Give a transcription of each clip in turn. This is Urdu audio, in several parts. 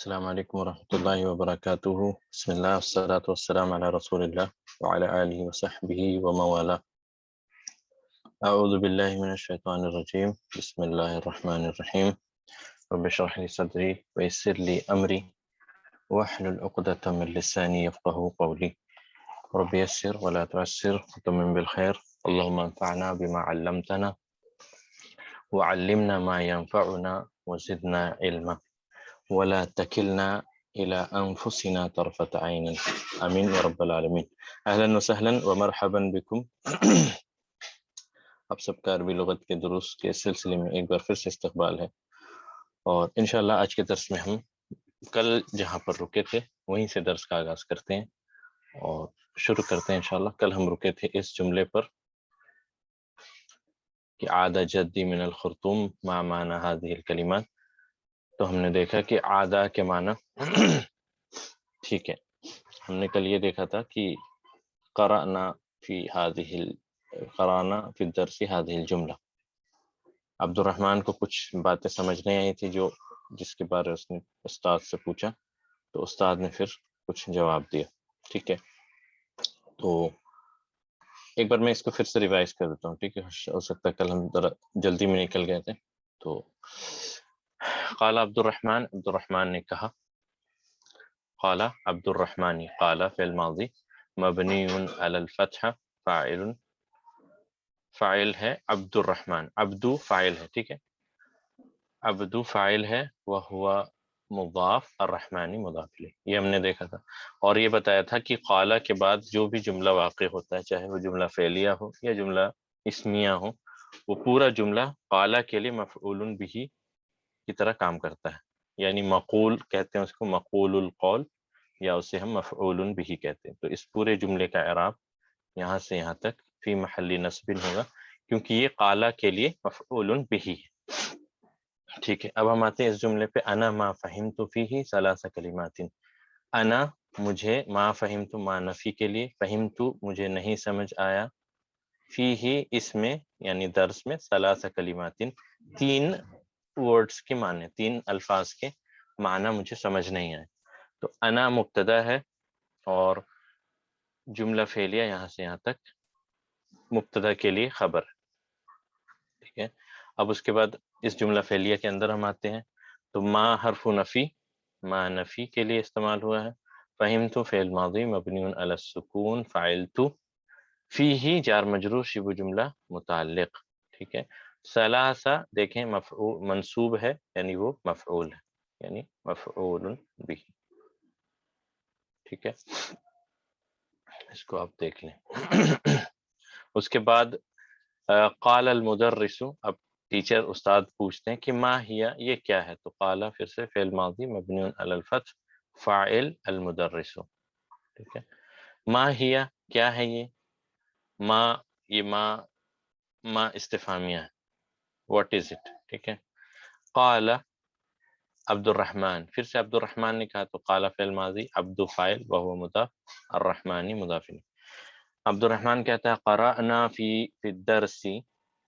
السلام عليكم ورحمة الله وبركاته. بسم الله والصلاة والسلام على رسول الله وعلى آله وصحبه وموالاه. أعوذ بالله من الشيطان الرجيم. بسم الله الرحمن الرحيم. رب اشرح لي صدري ويسر لي أمري واحلل عقدة من لساني يفقه قولي. رب يسر ولا تعسر وتمم بالخير. اللهم انفعنا بما علمتنا وعلمنا ما ينفعنا وزدنا علما ولا تكلنا إلى أنفسنا طرفة عين. آمين يا رب العالمين. أهلا وسهلا ومرحبا بكم. آپ سب کا عربی لغت کے دروس کے سلسلے میں ایک بار پھر سے استقبال ہے، اور انشاءاللہ آج کے درس میں ہم کل جہاں پر رکے تھے وہیں سے درس کا آغاز کرتے ہیں اور شروع کرتے ہیں انشاءاللہ۔ کل ہم رکے تھے اس جملے پر کہ عاد جدی من الخرطوم ما معنی هذه الکلمات، تو ہم نے دیکھا کہ عادہ کے معنی ٹھیک ہے، ہم نے کل یہ دیکھا تھا کہ قرأنا فی الدرس هذه الجملہ۔ عبد الرحمن کو کچھ باتیں سمجھ نہیں آئی تھی جس کے بارے اس نے استاد سے پوچھا، تو استاد نے پھر کچھ جواب دیا، ٹھیک ہے۔ تو ایک بار میں اس کو پھر سے ریوائز کر دیتا ہوں، ٹھیک ہے، ہو سکتا ہے کل ہم ذرا جلدی میں نکل گئے تھے۔ تو قال عبد الرحمن نے کہا، قال عبد الرحمن، قال فعل ماضی مبنی علی الفتح، فاعل ہے عبد الرحمن، عبدو فاعل ہے، ٹھیک ہے، عبدو فاعل ہے، وہوا مضاف، الرحمانی مضاف الیہ، یہ ہم نے دیکھا تھا۔ اور یہ بتایا تھا کہ قال کے بعد جو بھی جملہ واقع ہوتا ہے، چاہے وہ جملہ فعلیہ ہو یا جملہ اسمیہ ہو، وہ پورا جملہ قال کے لیے مفعول بہ کی طرح کام کرتا ہے، یعنی مقول کہتے ہیں اس کو، مقول القول، یا اسے ہم مفعول بہ کہتے ہیں۔ تو اس پورے جملے کا اعراب یہاں سے یہاں تک فی محل نصب ہوگا، کیونکہ یہ قال کے لیے مفعول بہ ہے، ٹھیک ہے۔ اب ہم آتے ہیں اس جملے پہ، انا ما فہمت فیہ ثلاث کلمات۔ انا مجھے، ما فہمت ما نفی کے لیے، فہمت مجھے نہیں سمجھ آیا، فیہ اس میں یعنی درس میں، ثلاث کلمات تین ورڈز کے معنی، تین الفاظ کے معنی مجھے سمجھ نہیں آئے۔ تو انا مبتدا ہے اور جملہ فعلیہ یہاں سے یہاں تک مبتدا کے لیے خبر، ٹھیک ہے۔ اب اس کے بعد اس جملہ فعلیہ کے اندر ہم آتے ہیں، تو ما حرف نفی، ما نفی کے لیے استعمال ہوا ہے، فہمت فعل ماضی مبنی علی السکون، فعلت فیہ جار مجرور شبہ جملہ متعلق، ٹھیک ہے۔ ثلاثہ دیکھیں مفعول منصوب ہے، یعنی وہ مفعول ہے، یعنی مفعول بھی، ٹھیک ہے، اس کو آپ دیکھ لیں۔ اس کے بعد قال المدرس، اب ٹیچر استاد پوچھتے ہیں کہ ما ہی، یہ کیا ہے؟ تو قال پھر سے فعل ماضی مبنی علی الفتح، فاعل المدرس، ٹھیک ہے۔ ما ہی کیا ہے؟ یہ ما، یہ ما استفہامیہ ہے، واٹ از اٹ، ٹھیک ہے۔ قال عبد الرحمن، پھر سے عبد الرحمن نے کہا، تو قال فعل ماضی، عبد فاعل وہو مضاف، الرحمانی مضاف الیہ۔ عبد الرحمن کہتا ہے قرأنا فی الدرس،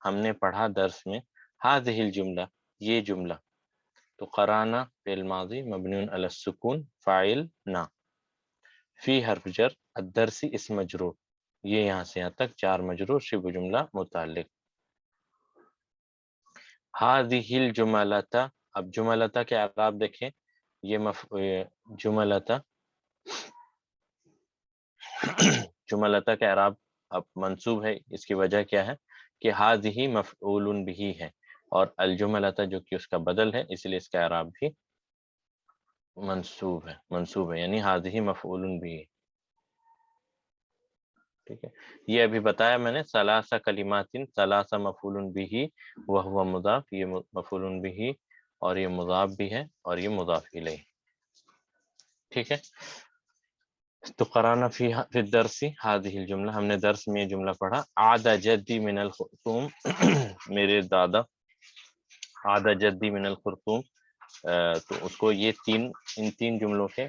ہم نے پڑھا درس میں، هذه الجملہ، یہ جملہ، تو قرانا فعل ماضی مبنی علی السکون، فاعل نا، فی حرف جر، الدرس اسم مجرور، یہ یہاں سے یہاں تک چار مجرور شبہ جملہ متعلق۔ هذه الجملۃ، اب جملۃ کے اعراب دیکھیں، یہ جملۃ، جملۃ کا اعراب اب منصوب ہے، اس کی وجہ کیا ہے کہ هذه مفعول به ہے، اور الجملۃ جو کہ اس کا بدل ہے، اس لیے اس کا اعراب بھی منصوب ہے، یعنی هذه مفعول به، ٹھیک ہے۔ یہ ابھی بتایا میں نے، ثلاث کلمات، ثلاث مفعول به وهو مضاف، یہ مفعول به اور یہ مضاف بھی ہے اور یہ مضاف الیہ، ٹھیک ہے۔ تو قرانا فی الدرس هذه الجملہ، ہم نے درس میں یہ جملہ پڑھا، عاد جدی من الخرطوم، میرے دادا، عاد جدی من الخرطوم، تو اس کو یہ ان تین جملوں کے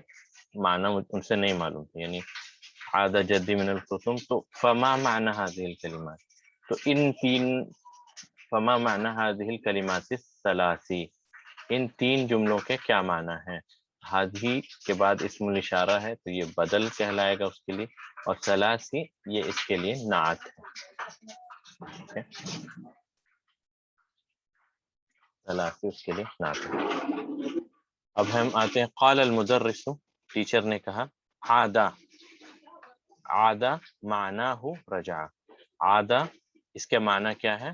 معنی ان سے نہیں معلوم تھے، یعنی عاد جدی من الخرطوم، تو فما معنی هذه الکلمات، تو ان تین، فما معنی هذه الکلمات الثلاث، ان تین جملوں کے کیا معنی ہیں؟ ہادھی کے بعد اسم الاشارہ ہے تو یہ بدل کہلائے گا اس کے لیے، اور ثلاثی یہ اس کے لیے نعت ہے، ثلاثی اس کے لیے نعت ہے۔ اب ہم آتے ہیں قال المدرس، ٹیچر نے کہا، عادہ، عادہ معناہ رجع، عادہ اس کے معنی کیا ہے؟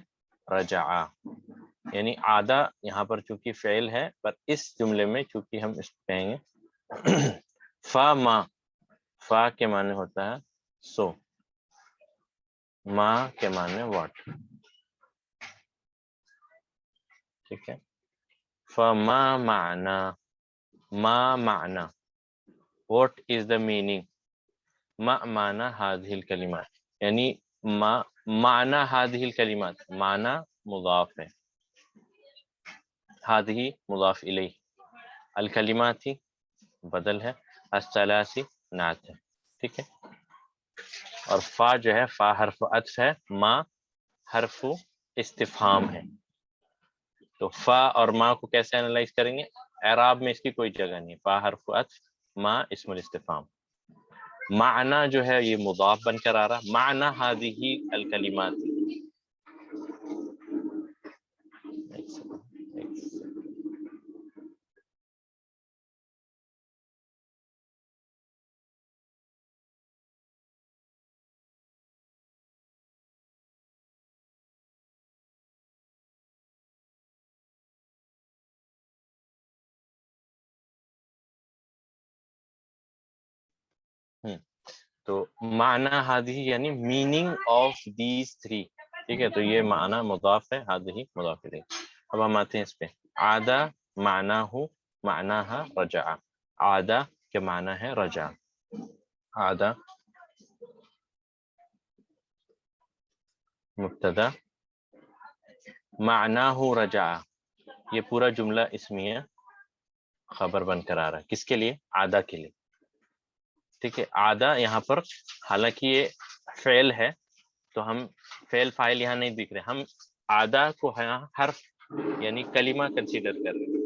رجع، یعنی عادہ یہاں پر چونکہ فعل ہے، پر اس جملے میں چونکہ ہم اس کو کہیں گے فا ما، فا کے معنی ہوتا ہے سو، ما کے معنی واٹ، ٹھیک ہے، فما معنی، ما معنی، واٹ از دا میننگ، ما معنی هذه الکلمات، یعنی ما معنی هذه الکلمات، معنی مضاف ہے، هذه مضاف الیہ، الکلمات بدل ہے، الثلاثی نعت ہے، ٹھیک ہے، اور فا جو ہے فا حرف عطف ہے، ما حرف استفہام ہے، تو فا اور ما کو کیسے انالائز کریں گے؟ اعراب میں اس کی کوئی جگہ نہیں، فا حرف عطف، ما اسم الاستفہام، معنی جو ہے یہ مضاف بن کر آ رہا، معنی هذه الکلمات، تو معنی هذه یعنی میننگ آف دیز تھری، ٹھیک ہے، تو یہ معنی مضاف ہے، هذه مضاف الیہ۔ اب ہم آتے ہیں اس پہ، عادہ معناہ معناها رجع، عادہ کے معنی ہے رجع، عادہ مبتدا، معناہ رجع، یہ پورا جملہ اسمیہ خبر بن کر آ رہا ہے، کس کے لیے؟ عادہ کے لیے، ٹھیک ہے، عادہ یہاں پر حالانکہ یہ فعل ہے تو ہم فعل فاعل یہاں نہیں دکھ رہے، ہم عادہ کو حرف یعنی کلمہ کنسیڈر کر رہے ہیں،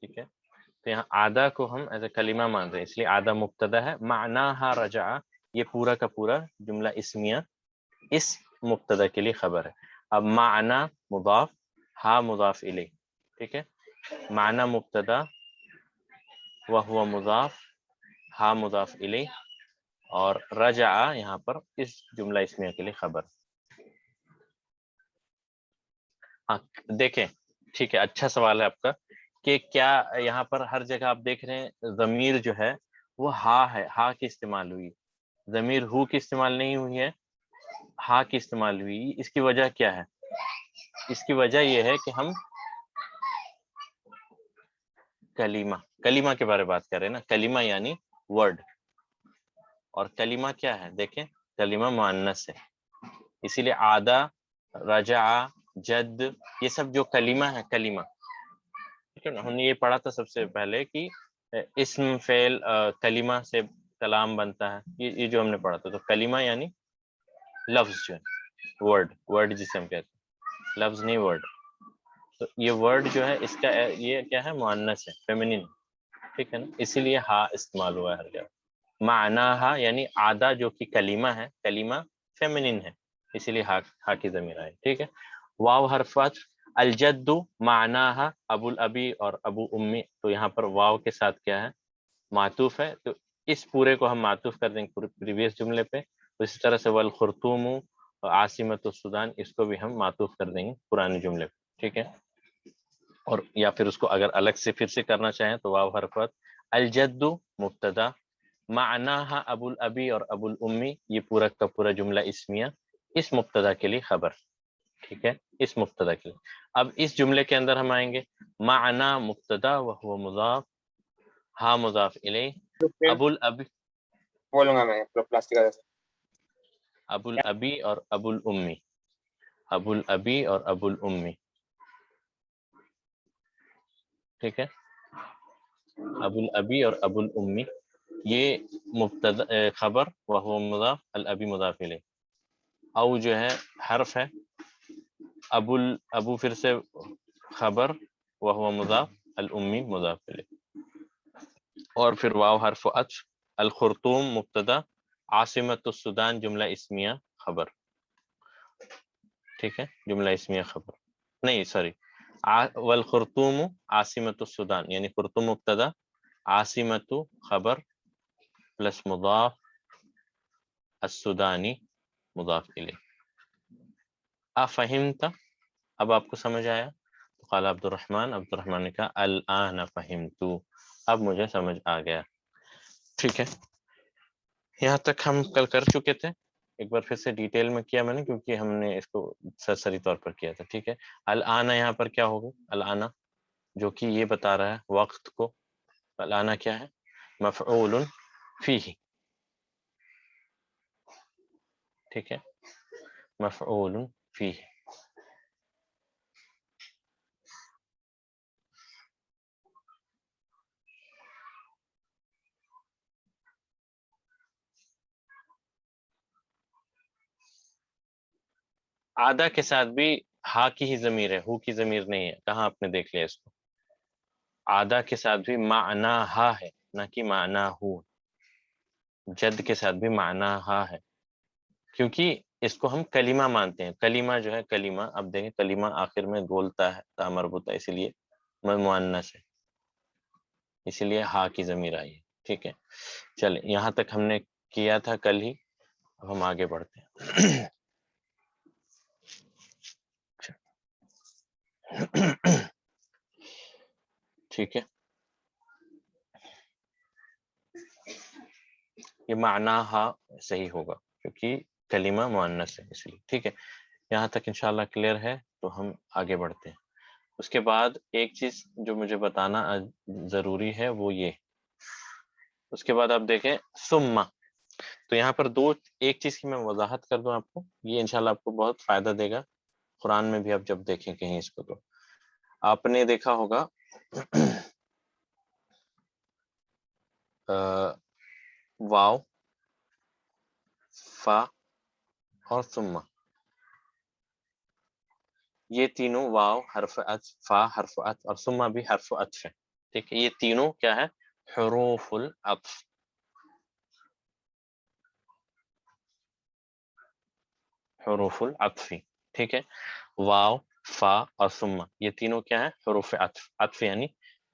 ٹھیک ہے، تو یہاں عادہ کو ہم ایز اے کلمہ مان رہے ہیں، اس لیے عادہ مبتدا ہے، معناها رجع، یہ پورا کا پورا جملہ اسمیہ اس مبتدا کے لیے خبر ہے۔ اب معنی مضاف، ہا مضاف الیہ، ٹھیک ہے، معنی مبتدا وہو مضاف، ہا مضاف الیہ، اور رجع یہاں پر اس جملہ اسمیہ کے لیے خبر۔ ہاں دیکھیں، ٹھیک ہے، اچھا سوال ہے آپ کا کہ کیا یہاں پر ہر جگہ آپ دیکھ رہے ہیں ضمیر جو ہے وہ ہا ہے، ہا کی استعمال ہوئی، ضمیر ہو کی استعمال نہیں ہوئی ہے، ہا کی استعمال ہوئی، اس کی وجہ کیا ہے؟ اس کی وجہ یہ ہے کہ ہم کلمہ، کلمہ کے بارے میں بات کر رہے ہیں نا، کلمہ یعنی ورڈ، اور کلمہ کیا ہے؟ دیکھیں کلمہ مؤنث ہے، اسی لیے عادہ، رجع، جد، یہ سب جو کلمہ ہے، کلمہ، ٹھیک ہے نا، ہم نے یہ پڑھا تھا سب سے پہلے کہ اسم فعل کلمہ سے کلام بنتا ہے، یہ جو ہم نے پڑھا تھا، تو کلمہ یعنی لفظ جو ہے، ورڈ، ورڈ جسے ہم کہتے ہیں، لفظ نہیں ورڈ، تو یہ ورڈ جو ہے اس کا یہ کیا ہے؟ مؤنث ہے، فیمینن، ٹھیک ہے نا، اسی لیے ہا استعمال ہوا ہے ہر جگہ، معناہا یعنی عادہ جو کہ کلمہ ہے، کلمہ فیمینن ہے، اسی لیے ہا کی ضمیر آئی، ٹھیک ہے، واو حرف عطف، الجد معناہا ابو الابی اور ابو امی، تو یہاں پر واو کے ساتھ کیا ہے؟ معطوف ہے، تو اس پورے کو ہم معطوف کر دیں گے پریویس جملے پہ، اسی طرح سے والخرطوم عاصمۃ السودان، اس کو بھی ہم معطوف کر دیں گے پرانے جملے پہ، ٹھیک ہے، اور یا پھر اس کو اگر الگ سے پھر سے کرنا چاہیں تو واو حرف عطف، الجد مبتدا، معناہا ابو الابی اور ابو الامی، یہ پورا کا پورا جملہ اسمیہ اس مبتدا کے لیے خبر، ٹھیک ہے، اس مبتدا کے لیے۔ اب اس جملے کے اندر ہم آئیں گے، معنی مبتدا وہو مضاف، ہا مضاف الیہ، ابو الابی، بولوں گا میں پلاسٹک کا ابو الابی اور ابو الامی، ابو الابی اور ابو الامی، ٹھیک ہے، ابو الابی اور ابو الامی، یہ مبتدا خبر وہو مضاف، الابی مضاف الیہ، او جو ہے حرف ہے، ابو پھر سے خبر وہو مضاف، الامی مضاف الیہ، اور پھر واو حرف عطف، الخرطوم مبتدا، عاصمت السودان جملہ اسمیہ خبر، ٹھیک ہے، جملہ اسمیہ خبر نہیں سوری، والخرطوم عاصمت السودان، یعنی خرطوم مبتدا، عاصمت خبر پلس مضاف، السودانی مضاف الیہ. افہمت، اب آپ کو سمجھ آیا؟ تو قال عبد الرحمن نے کہا الآن فہمت، اب مجھے سمجھ آ گیا. ٹھیک ہے، یہاں تک ہم کل کر چکے تھے، ایک بار پھر سے ڈیٹیل میں کیا میں نے، کیونکہ ہم نے اس کو سرسری طور پر کیا تھا. ٹھیک ہے، الآن یہاں پر کیا ہوگا، الآن جو کہ یہ بتا رہا ہے وقت کو، الآن کیا ہے، مفعول فیہ، ٹھیک ہے، مفعول فیہ. آدھا کے ساتھ بھی ہا کی ہی ضمیر ہے، ہو کی ضمیر نہیں ہے. کہاں آپ نے دیکھ لیا اس کو؟ آدھا کے ساتھ بھی معنی ہا ہے، نہ کہ معنی ہو. جد کے ساتھ بھی معنی ہا ہے، کیونکہ اس کو ہم کلمہ مانتے ہیں. کلمہ جو ہے، کلمہ اب دیکھیں، کلمہ آخر میں بولتا ہے، تا مربوطہ، اسی لیے مؤنث ہے، اسی لیے ہا کی ضمیر آئی ہے. ٹھیک ہے، چلیں یہاں تک ہم نے کیا تھا کل ہی، اب ہم آگے بڑھتے ہیں. ٹھیک ہے، یہ معنی ہا صحیح ہوگا کیونکہ کلمہ مؤنث ہے اس لیے. ٹھیک ہے، یہاں تک انشاءاللہ کلیئر ہے، تو ہم آگے بڑھتے ہیں. اس کے بعد ایک چیز جو مجھے بتانا ضروری ہے وہ یہ، اس کے بعد آپ دیکھیں ثم، تو یہاں پر ایک چیز کی میں وضاحت کر دوں آپ کو، یہ انشاءاللہ آپ کو بہت فائدہ دے گا. قرآن میں بھی آپ جب دیکھیں کہیں اس کو، تو آپ نے دیکھا ہوگا واو، فا اور ثم، یہ تینوں، واو حرف عطف، فا حرف عطف اور ثم بھی حرف عطف ہے. ٹھیک ہے، یہ تینوں کیا ہے، حروف العطف. حروف العطف، ٹھیک ہے، واو، فا اور ثم، یہ تینوں کیا ہے، حروف عطف. عطف یعنی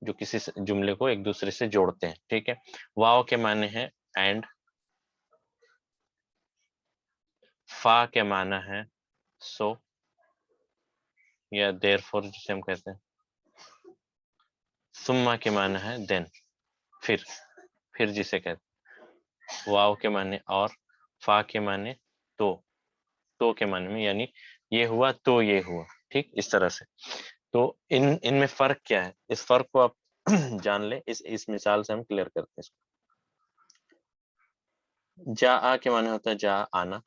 جو کسی جملے کو ایک دوسرے سے جوڑتے ہیں. ٹھیک ہے، واو کے معنی ہے اینڈ، فا کے معنی ہے سو یا دیر فور جسے ہم کہتے ہیں، ثم کے معنی ہے دین، پھر جسے کہتے ہیں، واو کے معنی اور، فا کے معنی تو کے معنی میں، یعنی یہ ہوا تو یہ ہوا. ٹھیک، اس طرح سے. تو ان میں فرق کیا ہے، اس فرق کو آپ جان لیں، اس مثال سے ہم کلیئر کرتے ہیں اس کو. جا آ کے معنی ہوتا ہے جا آنا،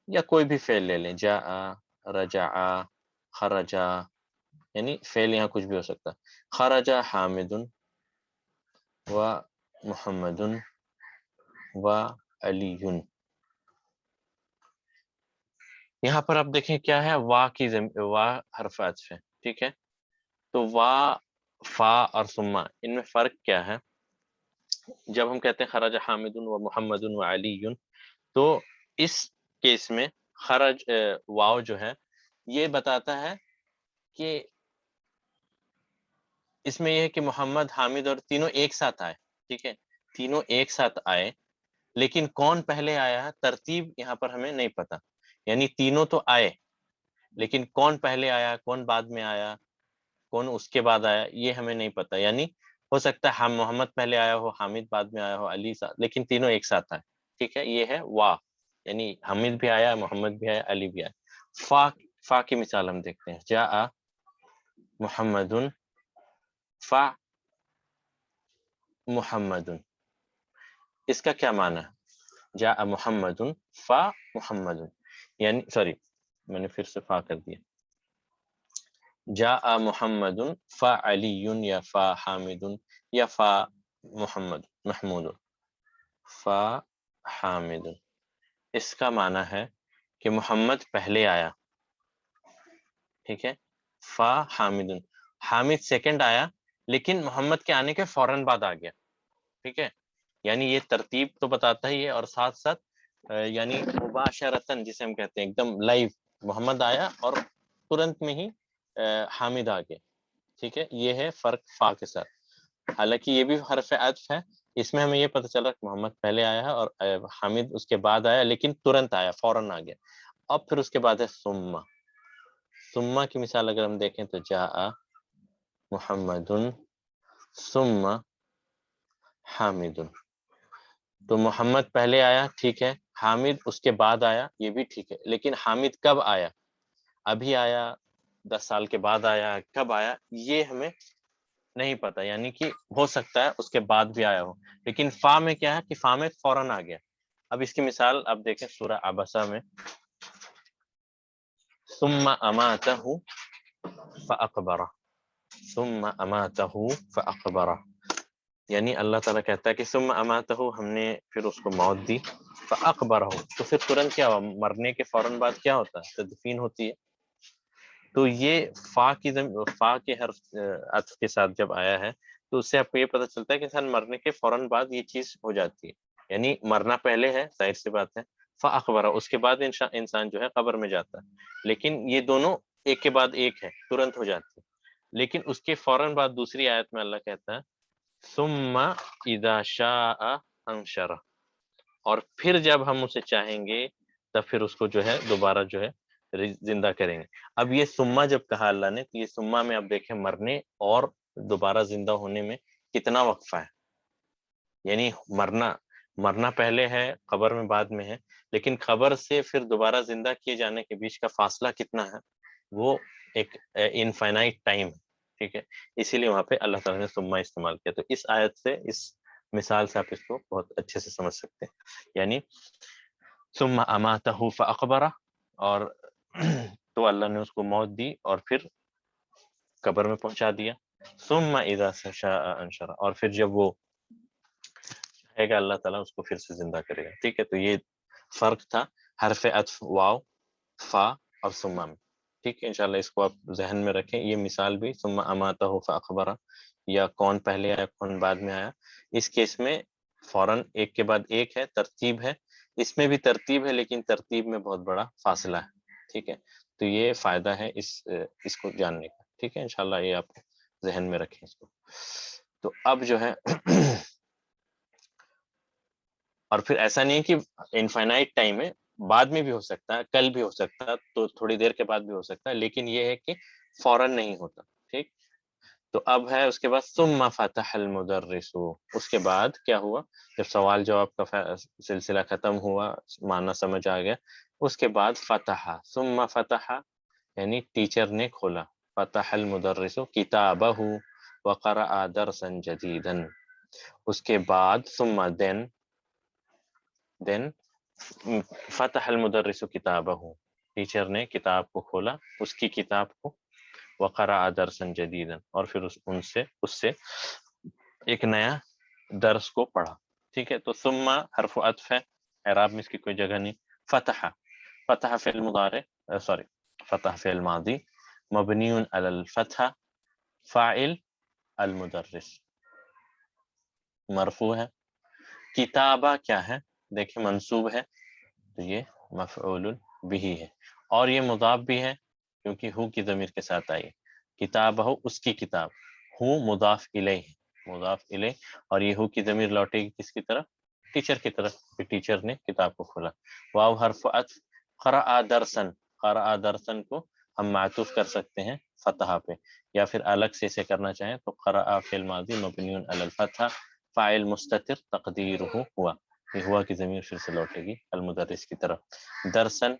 یا کوئی بھی فعل لے لیں، جا آ، رجع، خرجا، یعنی فعل یہاں کچھ بھی ہو سکتا ہے. خرجا حامد و محمد و علی. یہاں پر آپ دیکھیں کیا ہے، وا حرف عطف ہے. ٹھیک ہے، تو وا، فا اور ثم، ان میں فرق کیا ہے؟ جب ہم کہتے ہیں خرج حامد و محمد و علی، تو اس کیس میں خرج واو جو ہے یہ بتاتا ہے کہ اس میں یہ ہے کہ محمد، حامد اور تینوں ایک ساتھ آئے. ٹھیک ہے، تینوں ایک ساتھ آئے، لیکن کون پہلے آیا ہے، ترتیب یہاں پر ہمیں نہیں پتا. یعنی تینوں تو آئے، لیکن کون پہلے آیا، کون بعد میں آیا، کون اس کے بعد آیا، یہ ہمیں نہیں پتا. یعنی ہو سکتا ہے محمد پہلے آیا ہو، حامد بعد میں آیا ہو، علی ساتھ، لیکن تینوں ایک ساتھ آئے. ٹھیک ہے، یہ ہے وا، یعنی حامد بھی آیا، محمد بھی آیا، علی بھی آیا. فا کی مثال ہم دیکھتے ہیں، جاء محمد فا محمد، اس کا کیا معنی ہے؟ جاء محمد فا محمد، یعنی سوری میں نے پھر سے فا کر دیا، جاء محمد فا علی یا فا حامد یا فا محمد محمود، فا حامد، اس کا معنی ہے کہ محمد پہلے آیا، ٹھیک ہے، فا حامد، حامد سیکنڈ آیا لیکن محمد کے آنے کے فوراً بعد آ گیا، ٹھیک ہے، یعنی یہ ترتیب تو بتاتا ہی ہے، اور ساتھ ساتھ یعنی مباشرتاً جسے ہم کہتے ہیں ایک دم لائیو محمد آیا اور ترنت میں ہی حامد آ گیا، ٹھیک ہے، یہ ہے فرق فا کے ساتھ، حالانکہ یہ بھی حرف عطف ہے، اس میں ہمیں یہ پتہ چلا کہ محمد پہلے آیا ہے اور حامد اس کے بعد آیا لیکن ترنت آیا، فوراً آ گیا، اب پھر اس کے بعد ہے ثم، ثم کی مثال اگر ہم دیکھیں تو جاء محمد ثم حامد، تو محمد پہلے آیا ٹھیک ہے، حامد اس کے بعد آیا یہ بھی ٹھیک ہے، لیکن حامد کب آیا، ابھی آیا، 10 سال کے بعد آیا، کب آیا یہ ہمیں نہیں پتا، یعنی کہ ہو سکتا ہے اس کے بعد بھی آیا ہو، لیکن فا میں کیا ہے کہ فا میں فوراً آ گیا۔ اب اس کی مثال آپ دیکھیں سورہ عبسہ میں، ثم اماتہ فاقبرہ، ثم اماتہ فاقبرہ، یعنی اللہ تعالیٰ کہتا ہے کہ ثم اماتہ، ہم نے پھر اس کو موت دی، فاقبرہ، تو پھر ترنت کیا ہوا، مرنے کے فوراً بعد کیا ہوتا ہے، تدفین ہوتی ہے، تو یہ فا کے حرف عطف کے ساتھ جب آیا ہے تو اس سے آپ کو یہ پتہ چلتا ہے کہ انسان مرنے کے فوراً بعد یہ چیز ہو جاتی ہے، یعنی مرنا پہلے ہے، ظاہر سی بات ہے، فاخبرہ، اس کے بعد انسان جو ہے قبر میں جاتا ہے، لیکن یہ دونوں ایک کے بعد ایک ہے، ترنت ہو جاتی ہے، لیکن اس کے فوراً بعد دوسری آیت میں اللہ کہتا ہے ثم اذا شاء انشرہ، اور پھر جب ہم اسے چاہیں گے تب پھر اس کو جو ہے دوبارہ جو ہے زندہ کریں گے۔ اب یہ سما جب کہا اللہ نے تو یہ سما میں آپ دیکھیں مرنے اور دوبارہ زندہ ہونے میں کتنا وقفہ ہے، یعنی مرنا پہلے ہے، قبر میں بعد میں ہے، لیکن قبر سے پھر دوبارہ زندہ کیے جانے کے بیچ کا فاصلہ کتنا ہے، وہ ایک انفائنائٹ ٹائم ہے، ٹھیک ہے، اسی لیے وہاں پہ اللہ تعالیٰ نے سما استعمال کیا، تو اس آیت سے، اس مثال سے آپ اس کو بہت اچھے سے سمجھ سکتے ہیں، یعنی ثم اماتہ فاقبرہ، اور تو اللہ نے اس کو موت دی اور پھر قبر میں پہنچا دیا، ثم اذا شاء انشرہ، اور پھر جب وہ چاہے گا اللہ تعالیٰ اس کو پھر سے زندہ کرے گا، ٹھیک ہے، تو یہ فرق تھا حرف عطف واو، فا اور ثم میں، ٹھیک ہے، انشاءاللہ اس کو آپ ذہن میں رکھیں، یہ مثال بھی ثم اماتہ فاقبرہ یا کون پہلے آیا کون بعد میں آیا، اس کیس میں فوراً ایک کے بعد ایک ہے، ترتیب ہے، اس میں بھی ترتیب ہے لیکن ترتیب میں بہت بڑا فاصلہ ہے، ٹھیک ہے، تو یہ فائدہ ہے اس کو جاننے کا، ٹھیک ہے، انشاءاللہ یہ آپ ذہن میں رکھیں اس کو۔ تو اب جو ہے اور پھر ایسا نہیں کہ انفائنائٹ ٹائم ہے، بعد میں بھی ہو سکتا ہے، کل بھی ہو سکتا ہے، تو تھوڑی دیر کے بعد بھی ہو سکتا ہے، لیکن یہ ہے کہ فوراً نہیں ہوتا، ٹھیک، تو اب ہے اس کے بعد ثم فتح المدرس، اس کے بعد کیا ہوا، جب سوال جواب کا سلسلہ ختم ہوا، معنی سمجھ آ گیا، اس کے بعد فتح، ثم فتح یعنی ٹیچر نے کھولا، فتح المدرس کتابہ وقرأ درسا جدیدا، اس کے بعد ثم دین فتح المدرس کتابہ، ٹیچر نے کتاب کو کھولا، اس کی کتاب کو، وقرأ درسا جدیدا، اور پھر اس سے ایک نیا درس کو پڑھا، ٹھیک ہے، تو ثم حرف عطف ہے، اعراب میں اس کی کوئی جگہ نہیں، فتح فعل مضارع فتح فعل ماضی مبنی علی الفتح، فاعل المدرس، مرفوع ہے، کتابہ کیا ہے، دیکھیں منصوب ہے، تو یہ مفعول بھی ہے، اور یہ مضاف بھی ہے کیونکہ ہو کی ضمیر کے ساتھ آئی، کتابہ اس کی کتاب، ہو مضاف الیہ مضاف الیہ، اور یہ ہو کی ضمیر لوٹے گی کس کی طرف، ٹیچر کی طرف، کہ ٹیچر نے کتاب کو کھولا، واو حرف عطف، قرأ درسن کو ہم معطوف کر سکتے ہیں فتح پہ، یا پھر الگ سے اسے کرنا چاہیں تو قرأ فعل ماضی مبنی علی الفتح، فاعل مستتر تقدیرہ ہوا، یہ ہوا کی ضمیر پھر سے لوٹے گی المدرس کی طرف، درسن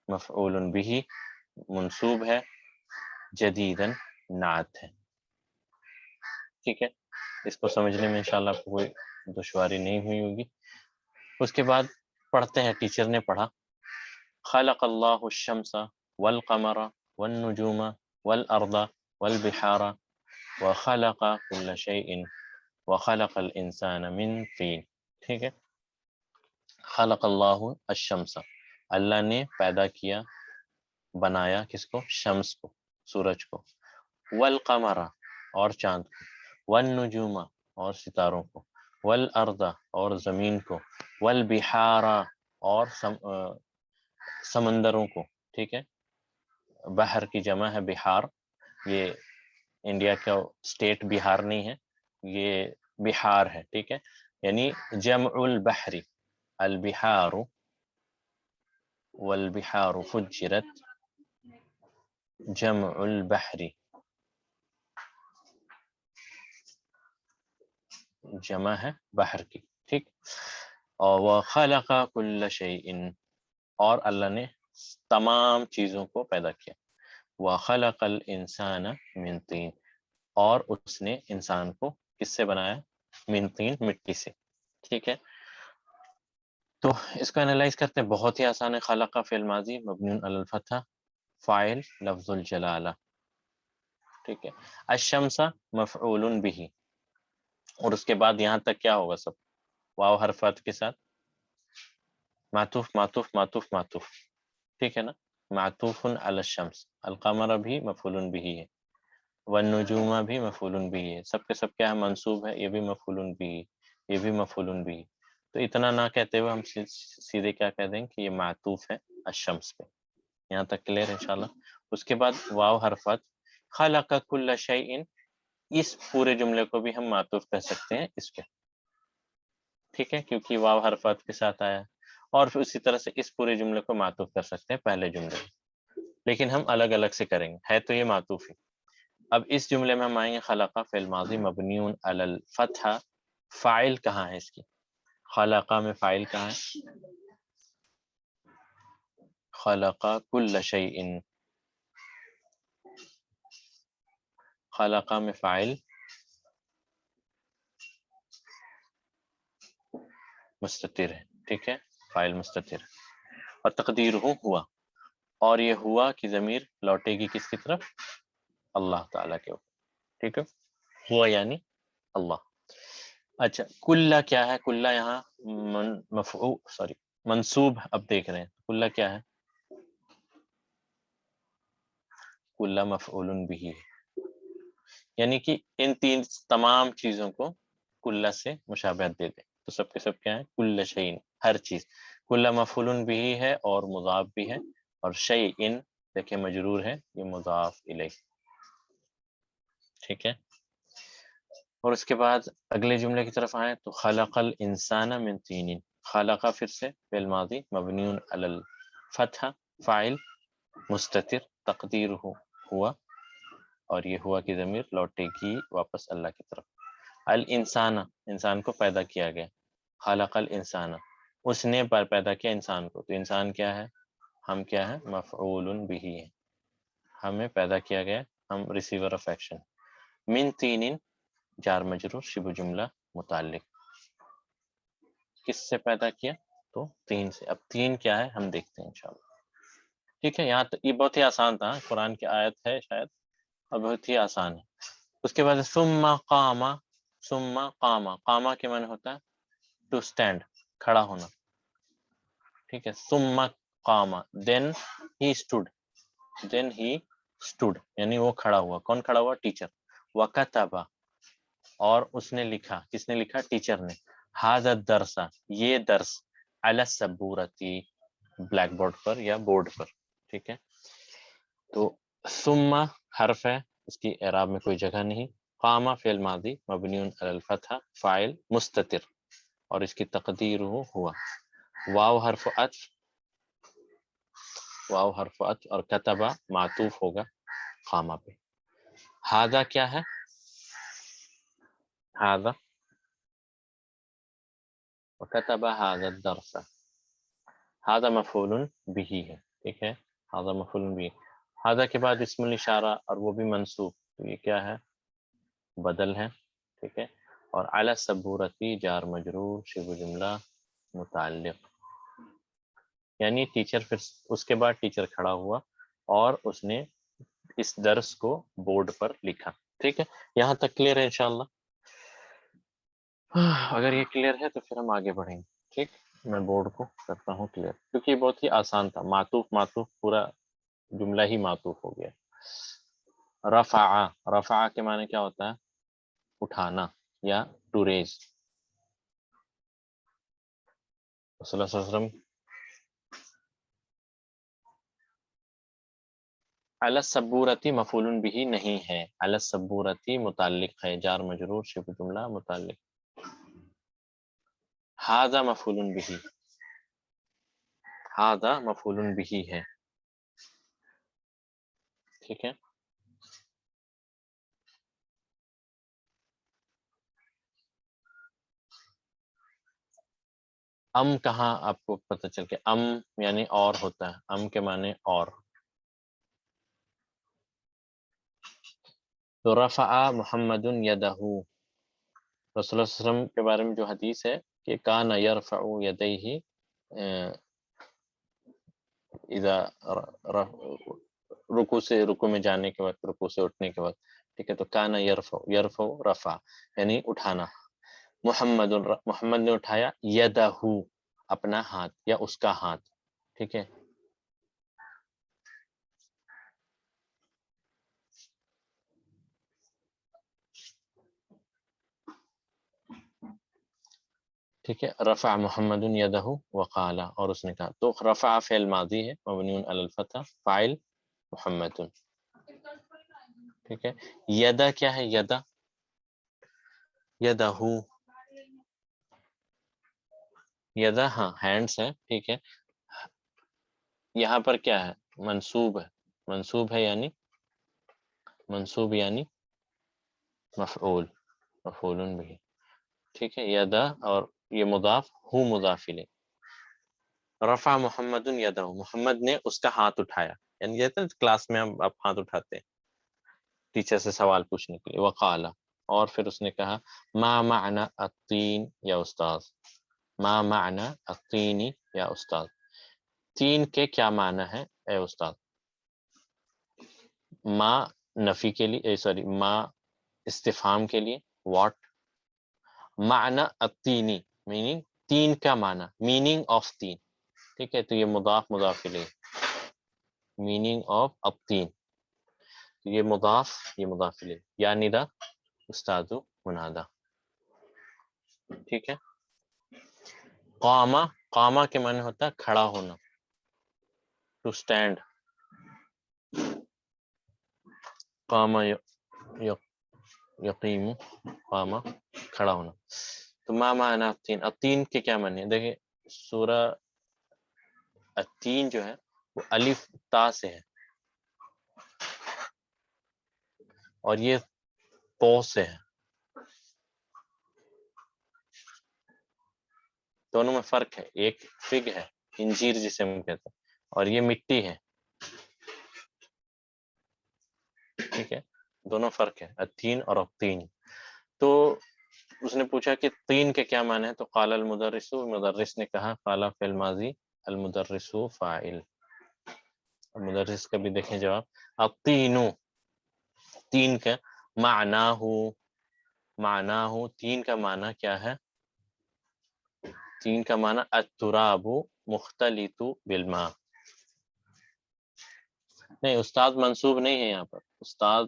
مفعول بھی منصوب ہے، جدیدن نعت ہے، ٹھیک ہے، اس کو سمجھنے میں انشاءاللہ کوئی دشواری نہیں ہوئی ہوگی، اس کے بعد پڑھتے ہیں، ٹیچر نے پڑھا خلق اللہ الشمس والقمر والنجوم والارض والبحار وخلق كل شيء وخلق الانسان من طين. ٹھیک ہے، خلق اللہ الشمس، اللہ نے پیدا کیا، بنایا کس کو؟ شمس کو، سورج کو، والقمر اور چاند کو، والنجوم اور ستاروں کو، والارض اور زمین کو، والبحار اور سمندروں کو. ٹھیک ہے، بحر کی جمع ہے بحار، یہ انڈیا کا اسٹیٹ بہار نہیں ہے، یہ بحار ہے. ٹھیک ہے، یعنی جمع البحر، البحار والبحار فجرت، جمع البحر جمع ہے بحر کی. ٹھیک، اور وخلق كل شيء، اور اللہ نے تمام چیزوں کو پیدا کیا. وخلق الانسان من طین، اور اس نے انسان کو کس سے بنایا؟ من طین، مٹی سے. ٹھیک ہے، تو اس کو انالائز کرتے ہیں، بہت ہی آسان ہے. خلق فعل ماضی مبنی علی الفتح، فاعل لفظ الجلالہ. ٹھیک ہے، الشمس مفعول به، اور اس کے بعد یہاں تک کیا ہوگا؟ سب واو حرف عطف کے ساتھ معطوف معطوف معطوف معطوف. ٹھیک ہے نا، معطوف علی الشمس، القمر بھی مفعول به ہے، والنجوم بھی مفعول به ہے، سب کے سب کیا ہے؟ منصوب ہے، یہ بھی مفعول به، یہ بھی مفعول به. تو اتنا نہ کہتے ہوئے ہم سیدھے کیا کہہ دیں کہ یہ معطوف ہے الشمس پہ. یہاں تک کلیئر ہے انشاءاللہ. اس کے بعد واو حرفت، خلق کل شیء، اس پورے جملے کو بھی ہم معطوف کہہ سکتے ہیں اس پہ. ٹھیک ہے، کیونکہ واو حرفت کے ساتھ آیا، اور پھر اسی طرح سے اس پورے جملے کو معطوف کر سکتے ہیں پہلے جملے میں، لیکن ہم الگ الگ سے کریں گے، ہے تو یہ معطوف ہی. اب اس جملے میں ہم آئیں گے خلقہ فعل ماضی مبنی علی الفتح، فاعل کہاں ہے اس کی؟ خلقہ میں فاعل کہاں ہے؟ خلقہ کل شیء، خلقہ میں فاعل مستتر ہے. ٹھیک ہے، فاعل مستتر ہے، اور تقدیر ہوا، اور یہ ہوا کی ضمیر لوٹے گی کس کی طرف؟ اللہ تعالیٰ کے اوپر. ٹھیک ہے، ہوا یعنی اللہ. اچھا، کلّا کیا ہے؟ کلّا یہاں منصوب، اب دیکھ رہے ہیں کلّا کیا ہے؟ کلّا مفعول بھی ہے، یعنی کہ ان تین تمام چیزوں کو کلّا سے مشابہت دے دیں تو سب کے سب کیا ہے؟ کل شیء، ہر چیز. کلّا مفعول بھی ہے اور مضاف بھی ہے، اور شیء دیکھیں مجرور ہے، یہ مضاف الیہ. ٹھیک ہے، اور اس کے بعد اگلے جملے کی طرف آئیں تو خلق الانسان من طین، خلق پھر سے فعل ماضی مبنی علی الفتح، فاعل مستتر تقدیر ہوا، اور یہ ہوا کی ضمیر لوٹے گی واپس اللہ کی طرف. الانسان، انسان کو پیدا کیا گیا، خلق الانسان، اس نے پیدا کیا انسان کو. تو انسان کیا ہے؟ ہم کیا ہے؟ مفعول بھی ہے، ہمیں پیدا کیا گیا، ہم ریسیور آف ایکشن. من طین جار مجرور شبہ جملہ متعلق، کس سے پیدا کیا؟ تو تین سے. اب تین کیا ہے ہم دیکھتے ہیں انشاءاللہ. ٹھیک ہے، یہاں یہ بہت ہی آسان تھا، قرآن کی آیت ہے شاید، اور بہت ہی آسان ہے. اس کے بعد ثم قام، ثم قام، قامہ کے معنی ہوتا ہے ٹو اسٹینڈ، کھڑا ہونا. ٹھیک ہے، ثم قام دین ہی اسٹوڈ، دین ہی اسٹوڈ یعنی وہ کھڑا ہوا. کون کھڑا ہوا؟ ٹیچر. وکتب، اور اس نے لکھا، کس نے لکھا؟ ٹیچر نے. ھذا الدرس، یہ درس، علی السبورتی، بلیک بورڈ پر یا بورڈ پر. ٹھیک ہے، تو ثم حرف ہے، اس کی اعراب میں کوئی جگہ نہیں. قام فعل ماضی مبنی علی الفتح، فاعل مستتر، اور اس کی تقدیر ہوا. واو حرف عطف، واو حرف عطف، اور کتبہ معطوف ہوگا قامہ پہ. ھذا کیا ہے؟ ھذا، وکتب ھذا الدرس، ھذا مفعول بھی ہے. ٹھیک ہے، ھذا مفعول بھی. ھذا کے بعد اسم الاشارہ، اور وہ بھی منصوب، تو یہ کیا ہے؟ بدل ہے. ٹھیک ہے، اور علی السبورتی جار مجرور شبہ جملہ متعلق، یعنی ٹیچر، پھر اس کے بعد ٹیچر کھڑا ہوا اور اس نے اس درس کو بورڈ پر لکھا. ٹھیک ہے، یہاں تک کلیئر ہے انشاءاللہ. اگر یہ کلیئر ہے تو پھر ہم آگے بڑھیں گے. ٹھیک، میں بورڈ کو کرتا ہوں کلیئر، کیونکہ یہ بہت ہی آسان تھا. معطوف پورا جملہ ہی معطوف ہو گیا. رفع، رفع کے معنی کیا ہوتا ہے؟ اٹھانا یا ٹو ریز. صلی اللہ علیہ وسلم علی السبورتی مفعول بھی نہیں ہے. علی السبورتی متعلق ہے، جار مجرور شبہ جملہ متعلق. ھذا مفعول بھی، ھذا مفعول بھی ہے. ٹھیک ہے، ام کہاں آپ کو پتہ چل کے ام یعنی اور ہوتا ہے. ام کے معنی اور. تو رفع محمد یدہ، رسول اللہ صلی اللہ علیہ وسلم کے بارے میں جو حدیث ہے کہ کان یرفع یدیہ اذا رکوع میں جانے کے وقت، رکوع سے اٹھنے کے وقت. ٹھیک ہے، تو کان یرفع رفع یعنی اٹھانا. محمد نے اٹھایا یدہ اپنا ہاتھ یا اس کا ہاتھ. ٹھیک ہے، ٹھیک ہے. رفع محمد یدہ وقال، اور اس نے کہا. تو رفع فعل ماضی ہے مبنی علی الفتح، فاعل محمد. ٹھیک ہے، یدہ کیا ہے؟ یدہ، یدہ، یدہ ہاں ہینڈس ہے. ٹھیک ہے، یہاں پر کیا ہے؟ منصوب ہے. منصوب ہے یعنی، منصوب یعنی مفعول، مفعول بھی. ٹھیک ہے، یدہ اور یہ مضاف، ہو مضاف الیہ. رفع محمد یدہ، محمد نے اس کا ہاتھ اٹھایا. یعنی کہتے ہیں کلاس میں ہم آپ ہاتھ اٹھاتے ہیں ٹیچر سے سوال پوچھنے کے لیے. وقال، اور پھر اس نے کہا ما معنی الطین یا استاذ، ما معنی الطین یا استاذ، تین کے کیا معنی ہے اے استاد. ما نفی کے لیے، سوری ما استفہام کے لیے، واٹ. معنی الطینی میننگ، تین کا معنی، میننگ آف تین. ٹھیک ہے، تو یہ مضاف مضاف الیہ، میننگ آف الطین. یہ مضاف، یہ مضاف الیہ. یا ندا استاد منادا. ٹھیک ہے، قامہ، قامہ کے معنی ہوتا ہے کھڑا ہونا، ٹو اسٹینڈ. قامہ یقیم، قامہ کھڑا ہونا. تو ما معنی الطین، الطین کے کیا معنی ہے؟ دیکھیں سورہ التین جو ہے وہ الف تا سے ہے اور یہ تو سے ہے. دونوں میں فرق ہے. ایک فگ ہے، انجیر جسے ہم کہتے ہیں، اور یہ مٹی ہے. ٹھیک ہے، دونوں فرق ہے، التین اور الطین. تو اس نے پوچھا کہ تین کے کیا معنی ہے؟ تو قال المدرس، مدرس نے کہا قال فعل ماضی، المدرس فاعل. مدرس کا بھی دیکھیں جواب. الطین، تین کا معنی تین کا معنی کیا ہے؟ تین کا معنی التراب مختلط بالماء. نہیں، استاد منصوب نہیں ہے یہاں پر، استاد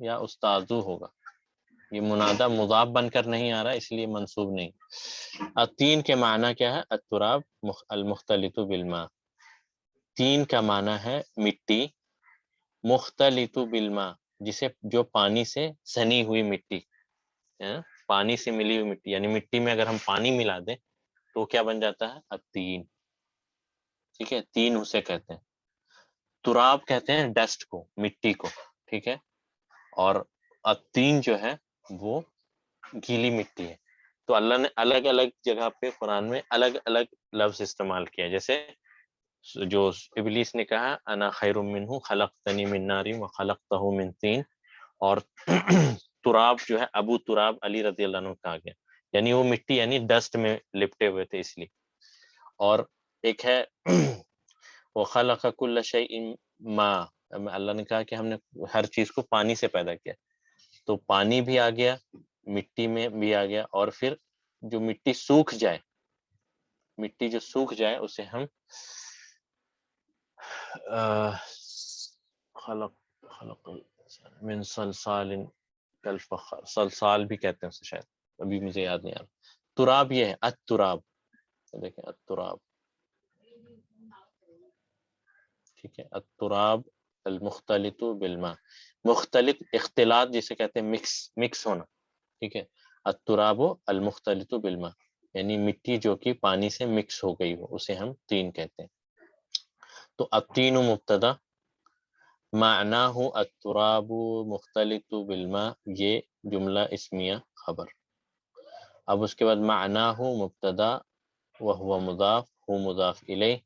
یا استاذو ہوگا. یہ منادہ مضاف بن کر نہیں آ رہا اس لیے منصوب نہیں. تین کے معنی کیا ہے؟ التراب المختلط بالماء. تین کا معنی ہے مٹی، مختلط بالماء جسے جو پانی سے سنی ہوئی مٹی، پانی سے ملی ہوئی مٹی. یعنی مٹی میں اگر ہم پانی ملا دیں تو کیا بن جاتا ہے؟ التین. ٹھیک ہے، تین اسے کہتے ہیں. تراب کہتے ہیں ڈسٹ کو، مٹی کو. ٹھیک ہے، اور التین جو ہے وہ گیلی مٹی ہے. تو اللہ نے الگ الگ جگہ پہ قرآن میں الگ الگ لفظ استعمال کیا. جیسے جو ابلیس نے کہا انا خیر منہ خلقتنی من نار وخلقتہ من طین، اور تراب جو ہے ابو تراب علی رضی اللہ عنہ کہا گیا، یعنی وہ مٹی یعنی ڈسٹ میں لپٹے ہوئے تھے اس لیے. اور ایک ہے وَخَلَقَ كُلَّ شَيْءٍ مَا، اللہ نے کہا کہ ہم نے ہر چیز کو پانی سے پیدا کیا، تو پانی بھی آ گیا، مٹی میں بھی آ گیا، اور پھر جو مٹی سوکھ جائے، مٹی جو سوکھ جائے اسے ہم خلق خلق من صلصال کالفخار، صلصال بھی کہتے ہیں اسے شاید، ابھی مجھے یاد نہیں آ رہا. تراب یہ ہے التراب، دیکھیں التراب، ٹھیک ہے. التراب المختلط بالماء، مختلط اختلاط جسے کہتے ہیں مکس ہونا، ٹھیک ہے. التراب المختلط بالماء یعنی مٹی جو کہ پانی سے مکس ہو گئی ہو، اسے ہم طین کہتے ہیں. تو الطین مبتدا، معناہ التراب مختلط بالماء، یہ جملہ اسمیہ خبر. اب اس کے بعد معناہ مبتدا وہو مضاف ہو مضاف الیہ،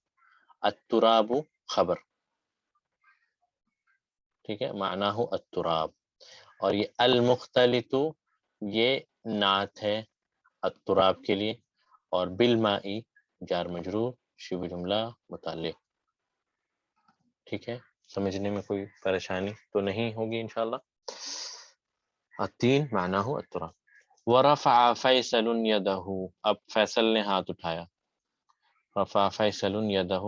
التراب خبر، ٹھیک ہے. معناہ التراب، اور یہ المختلط یہ نعت ہے التراب کے لیے، اور بالماء جار مجرور شبہ جملہ متعلق. ٹھیک ہے، سمجھنے میں کوئی پریشانی تو نہیں ہوگی انشاءاللہ. الطین معناہ التراب. ورفع فیصل یدہ، اب فیصل نے ہاتھ اٹھایا. رفع فیصل یدہ،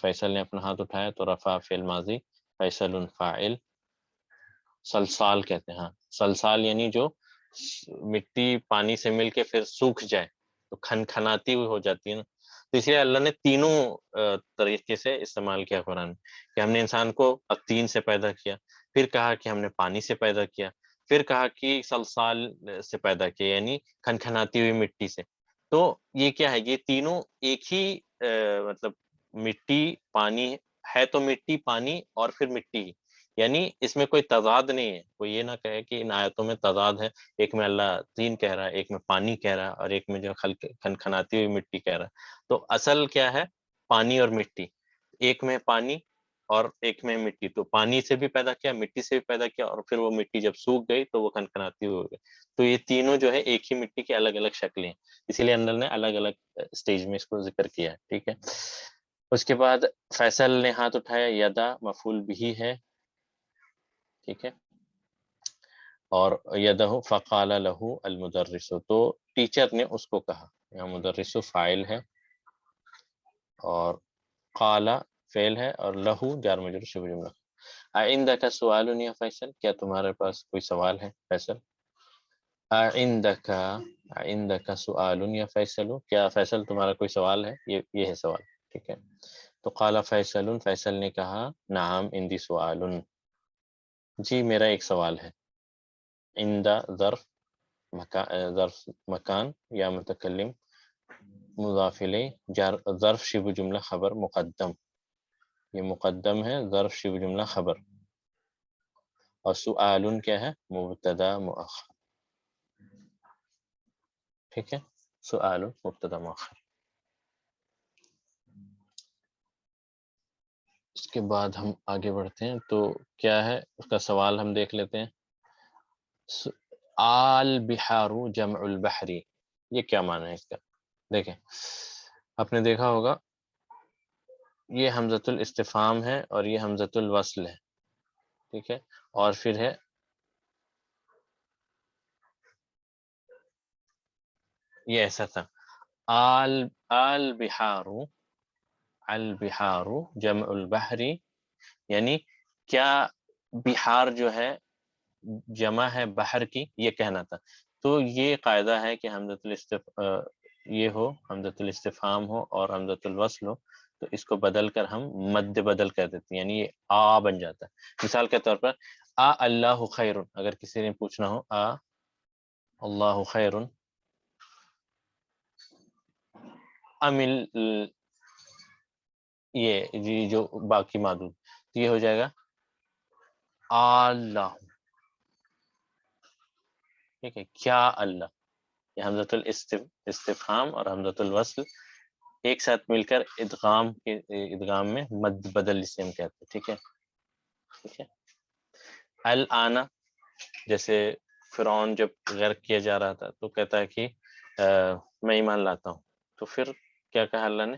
فیصل نے اپنا ہاتھ اٹھایا، تو رفع فعل ماضی، فیصل فاعل. سلسال کہتے ہیں، ہاں سلسال یعنی جو مٹی پانی سے مل کے پھر سوکھ جائے تو کھنکھناتی ہوئی ہو جاتی ہے نا. تو اس لیے اللہ نے تینوں طریقے سے استعمال کیا قرآن میں، کہ ہم نے انسان کو الطین سے پیدا کیا، پھر کہا کہ ہم نے پانی سے پیدا کیا، پھر کہا کہ سلسال سے پیدا کیا یعنی کھنکھناتی ہوئی مٹی سے. تو یہ کیا ہے، یہ تینوں ایک ہی مطلب مٹی پانی ہے، تو مٹی پانی اور پھر مٹی، یعنی اس میں کوئی تضاد نہیں ہے. کوئی یہ نہ کہے کہ ان آیتوں میں تضاد ہے، ایک میں اللہ طین کہہ رہا ہے، ایک میں پانی کہہ رہا ہے، اور ایک میں جو کھنکھناتی ہوئی مٹی کہہ رہا ہے. تو اصل کیا ہے، پانی اور مٹی، ایک میں پانی اور ایک میں مٹی. تو پانی سے بھی پیدا کیا، مٹی سے بھی پیدا کیا، اور پھر وہ مٹی جب سوکھ گئی تو وہ کھنکھناتی ہوئی ہو گئی. تو یہ تینوں جو ہے ایک ہی مٹی کی الگ الگ شکلیں ہیں، اسی لیے اللہ نے الگ الگ سٹیج میں اس کو ذکر کیا ہے. ٹھیک ہے. اس کے بعد فیصل نے ہاتھ اٹھایا، یدا مفعول بھی ہے، ٹھیک ہے. اور یدہ فقال لہ المدرس، تو ٹیچر نے اس کو کہا. یہاں مدرس فاعل ہے، اور قال فعل ہے، اور لہو جار مجرور شبہ جملہ. عندک سؤال یا فیصل، کیا تمہارے پاس کوئی سوال ہے فیصل؟ عندک سؤال یا فیصل، کیا فیصل تمہارا کوئی سوال ہے؟ یہ ہے سوال، ٹھیک ہے. تو قال فیصل، فیصل نے کہا نعم عندی سؤال، جی میرا ایک سوال ہے. عند ظرف مکان یا متکلم مضاف الیہ، ظرف شبہ جملہ خبر مقدم، یہ مقدم ہے ظرف شبہ جملہ خبر. اور سؤال کیا ہے، مبتدا مؤخر، ٹھیک ہے. سؤال مبتدا مؤخر. اس کے بعد ہم آگے بڑھتے ہیں. تو کیا ہے اس کا سوال، ہم دیکھ لیتے ہیں. البحار جمع البحری، یہ کیا معنی ہے اس کا؟ دیکھیں، آپ نے دیکھا ہوگا یہ حمزۃ الاستفہام ہے اور یہ حمزۃ الوصل ہے، ٹھیک ہے. اور پھر ہے یہ ایسا تھا، البحار، البحار جمع البحری، یعنی کیا بحار جو ہے جمع ہے بحر کی، یہ کہنا تھا. تو یہ قاعدہ ہے کہ یہ ہو حمزۃ الاستفہام ہو اور حمزۃ الوصل ہو، تو اس کو بدل کر ہم مد بدل کر دیتے ہیں، یعنی یہ آ بن جاتا ہے. مثال کے طور پر اللہ خیر، اگر کسی نے پوچھنا ہو اللہ خیر، یہ جی جو باقی معدود، تو یہ ہو جائے گا اللہ، ٹھیک ہے. کیا اللہ، یہ حمزۃ الاستفہام اور حمزۃ الوصل ایک ساتھ مل کر ادغام میں مد بدل اسے ہم کہتے ہیں، ٹھیک ہے. ٹھیک ہے. الآن، جیسے فرعون جب غرق کیا جا رہا تھا تو کہتا ہے کہ میں ایمان لاتا ہوں، تو پھر کیا کہا اللہ نے،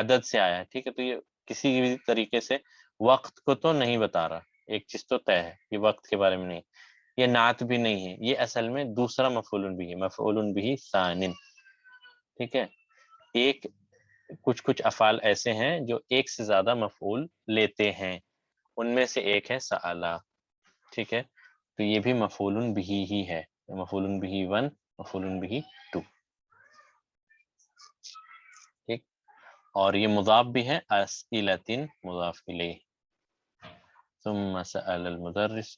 عدد سے آیا ہے، ٹھیک ہے، تو یہ کسی بھی طریقے سے وقت کو تو نہیں بتا رہا، ایک چیز تو طے ہے، یہ وقت کے بارے میں نہیں، یہ نعت بھی نہیں ہے، یہ اصل میں دوسرا مفعول بھی ہے، مفعول بھی ثانٍ، ٹھیک ہے، ایک کچھ افعال ایسے ہیں جو ایک سے زیادہ مفعول لیتے ہیں، ان میں سے ایک ہے سألا، ٹھیک ہے، تو یہ بھی مفعول بھی ہی ہے، مفعول بھی 1، مفعول بھی 2، ٹھیک، اور یہ مضاف بھی ہے، اسئلۃ مضاف الیہ، ثم سأل المدرس،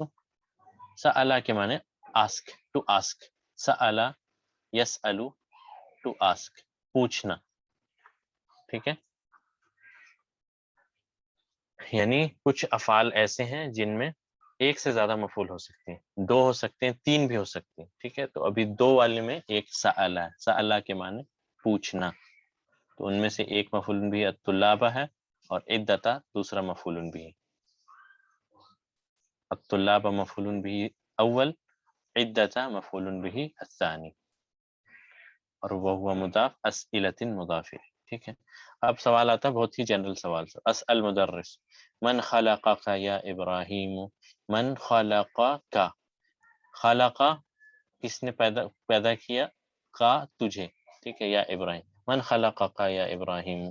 سألا کے معنی آسک، ٹو آسک، سألا یسأل ٹو آسک، پوچھنا، ٹھیک ہے، یعنی کچھ افعال ایسے ہیں جن میں ایک سے زیادہ مفعول ہو سکتے ہیں، 2 ہو سکتے ہیں، 3 بھی ہو سکتے ہیں، ٹھیک ہے، تو ابھی 2 والے میں ایک سألا ہے، سألا کے معنی پوچھنا، تو ان میں سے ایک مفعول بھی الطلابہ ہے، اور عدتا دوسرا مفعول بھی ہے، الطلابہ مفعول بھی اول، عدتا مفعول بھی الثانی، اور وہ مضاف اسئلۃ مضاف الیہ، ٹھیک ہے، اب سوال آتا ہے بہت ہی جنرل سوال، اسأل مدرس من خلقک یا ابراہیم، من خلقک، خلق کس نے پیدا کیا، کا تجھے، ٹھیک ہے، یا ابراہیم، من خلقک یا ابراہیم،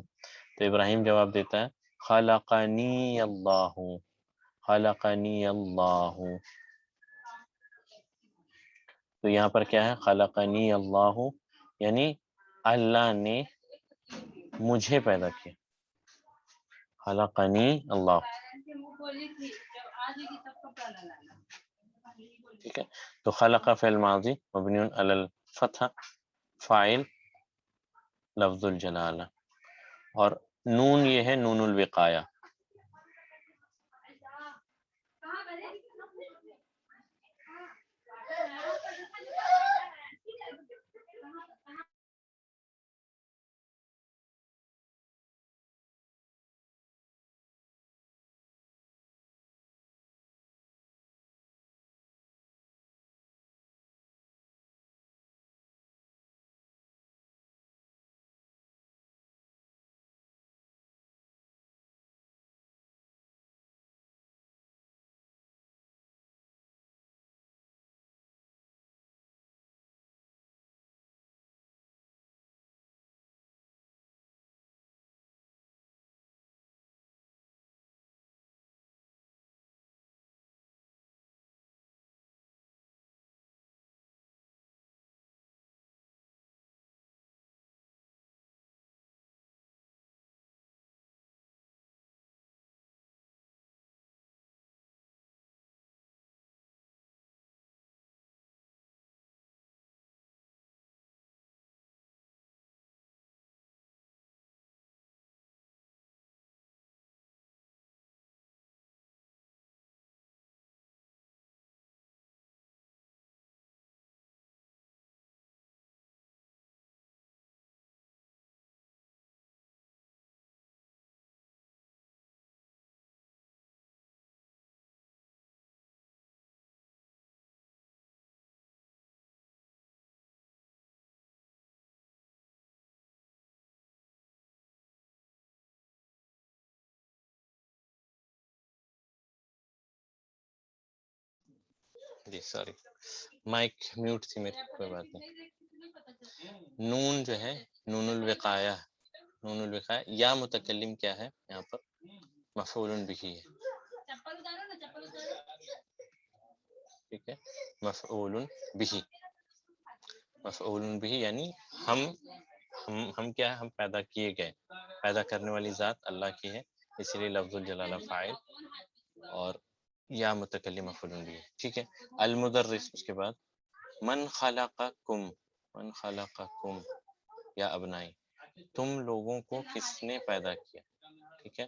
تو ابراہیم جواب دیتا ہے خلقنی اللہ، خلقنی اللہ، تو یہاں پر کیا ہے، خلقنی اللہ یعنی اللہ نے مجھے پیدا کیا، خلقنی اللہ، ٹھیک ہے، تو خلق فعل ماضی مبنی علی الفتح، فاعل لفظ الجلالہ، اور نون یہ ہے نون الوقایہ، جی سوری مائک میوٹ تھی میری، کوئی بات نہیں، نون جو ہے نون الوقایہ، نون الوقایہ، یا متکلم کیا ہے یہاں پر، مفعول بھی ہے، ٹھیک ہے، مفعول بھی، مفعول بھی یعنی ہم کیا ہے، ہم پیدا کیے گئے، پیدا کرنے والی ذات اللہ کی ہے، اس لیے لفظ الجلالہ فاعل، اور یا متکلم مفعول بھی ہے، ٹھیک ہے، المدرس اس کے بعد من خلقکم، من خلقکم یا ابنائی، تم لوگوں کو کس نے پیدا کیا، ٹھیک ہے،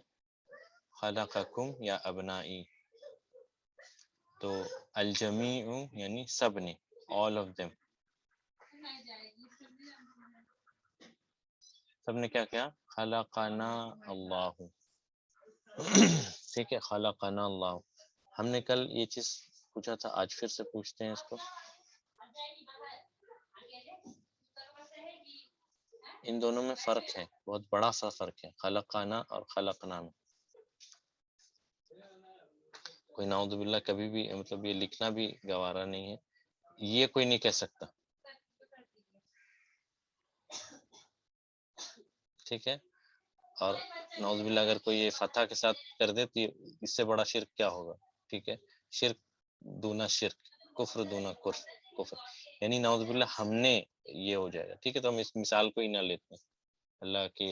خلقکم یا ابنائی، تو الجمیع یعنی سب نے، all of them، سب نے کیا کیا، خلقنا اللہ، ٹھیک ہے، خلقنا اللہ، ہم نے کل یہ چیز پوچھا تھا، آج پھر سے پوچھتے ہیں اس کو، ان دونوں میں فرق ہے، بہت بڑا سا فرق ہے، خلقنا اور خلقنا میں. کوئی نعوذ باللہ کبھی بھی مطلب یہ لکھنا بھی گوارا نہیں ہے، یہ کوئی نہیں کہہ سکتا، ٹھیک ہے. اور نعوذ باللہ اگر کوئی یہ فتح کے ساتھ کر دے تو اس سے بڑا شرک کیا ہوگا، ٹھیک ہے. شرک دونا شرک، کفر دونا کفر، یعنی نعوذ باللہ ہم نے یہ ہو جائے گا، ٹھیک ہے. تو ہم اس مثال کو ہی نہ لیتے ہیں، اللہ کے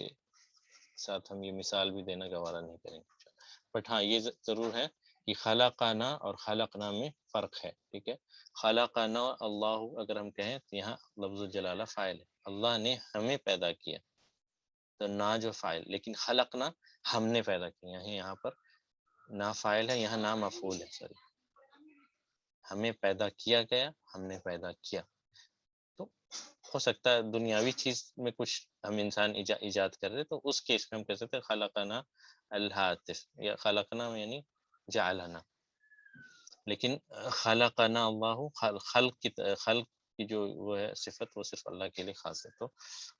ساتھ ہم یہ مثال بھی دینا گوارا نہیں کریں گے. بٹ ہاں یہ ضرور ہے کہ خلقنا اور خلقنا میں فرق ہے، ٹھیک ہے. خلقنا اللہ اگر ہم کہیں تو یہاں لفظ الجلالہ فاعل ہے، اللہ نے ہمیں پیدا کیا تو نا جو فاعل، لیکن خلقنا ہم نے پیدا کیا، یہاں پر نا فاعل ہے، یہاں نا مفعول ہے، سوری، ہمیں پیدا کیا گیا، ہم نے پیدا کیا. تو ہو سکتا ہے دنیاوی چیز میں کچھ ہم انسان ایجاد کر رہے تو اس کیس میں ہم کہہ سکتے ہیں خلقنا الہاتف، یا خلقنا میں یعنی جعلنا. لیکن خلقنا اللہ، خلق کی جو وہ ہے صفت، وہ صرف اللہ کے لیے خاص ہے. تو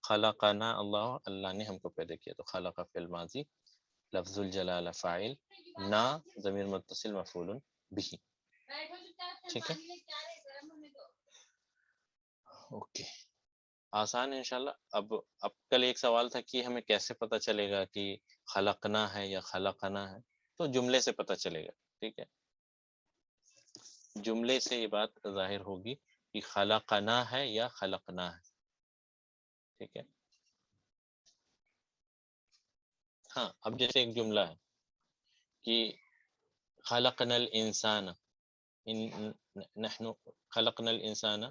خلقنا اللہ، اللہ نے ہم کو پیدا کیا. تو خلق فعل ماضی، لفظ الجلالہ فاعل، نا ضمیر متصل مفعول بھی، ٹھیک ہے. اوکے، آسان ہے انشاءاللہ. اب کل ایک سوال تھا کہ ہمیں کیسے پتہ چلے گا کہ خلقنا ہے یا خلقنا ہے، تو جملے سے پتہ چلے گا، ٹھیک ہے. جملے سے یہ بات ظاہر ہوگی کہ خلقنا ہے یا خلقنا ہے، ٹھیک ہے. ہاں اب جیسے ایک جملہ ہے کہ خلقنا الانسان، نحن خلقنا الانسان،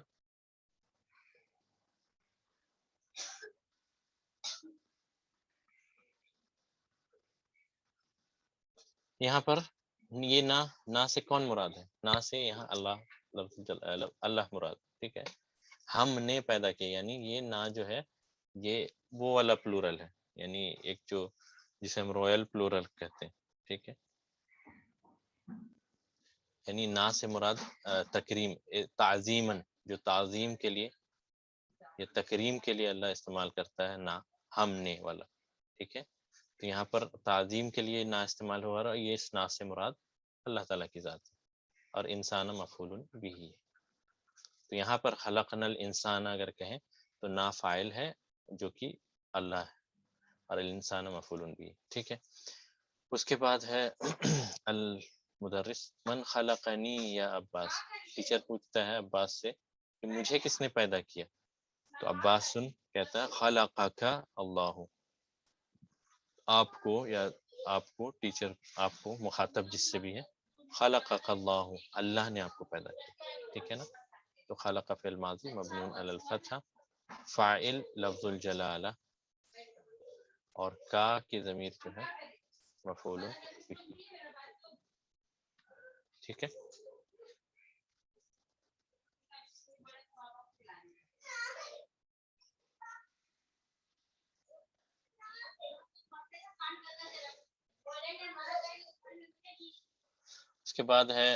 یہاں پر یہ نا سے کون مراد ہے؟ نا سے یہاں اللہ، اللہ مراد، ٹھیک ہے. ہم نے پیدا کیا، یعنی یہ نا جو ہے یہ وہ والا پلورل ہے، یعنی ایک جو جسے ہم رویل پلورل کہتے ہیں، ٹھیک ہے. یعنی نا سے مراد تکریم، تعظیمن، جو تعظیم کے لیے یا تکریم کے لیے اللہ استعمال کرتا ہے نا، ہم نے والا، ٹھیک ہے. تو یہاں پر تعظیم کے لیے نا استعمال ہوا رہا، یہ اس نا سے مراد اللہ تعالیٰ کی ذات ہے، اور انسان مفعول بھی ہے. تو یہاں پر خلقنا الانسان اگر کہیں تو نا فاعل ہے جو کہ اللہ ہے، اور الانسان مفعول بھی، ٹھیک ہے. اس کے بعد ہے المدرس، من خلقنی یا عباس، ٹیچر پوچھتا ہے عباس سے کہ مجھے کس نے پیدا کیا. تو عباس سن کہتا ہے خلقک اللہ، آپ کو یا آپ کو ٹیچر، آپ کو مخاطب جس سے بھی ہے، خلقک اللہ، اللہ نے آپ کو پیدا کیا، ٹھیک ہے نا. تو خلق فعل ماضی مبنی علی الفتحہ، فاعل لفظ الجلالہ، اور کا کی ضمیر جو ہے مفعول بھی، ٹھیک ہے. اس کے بعد ہے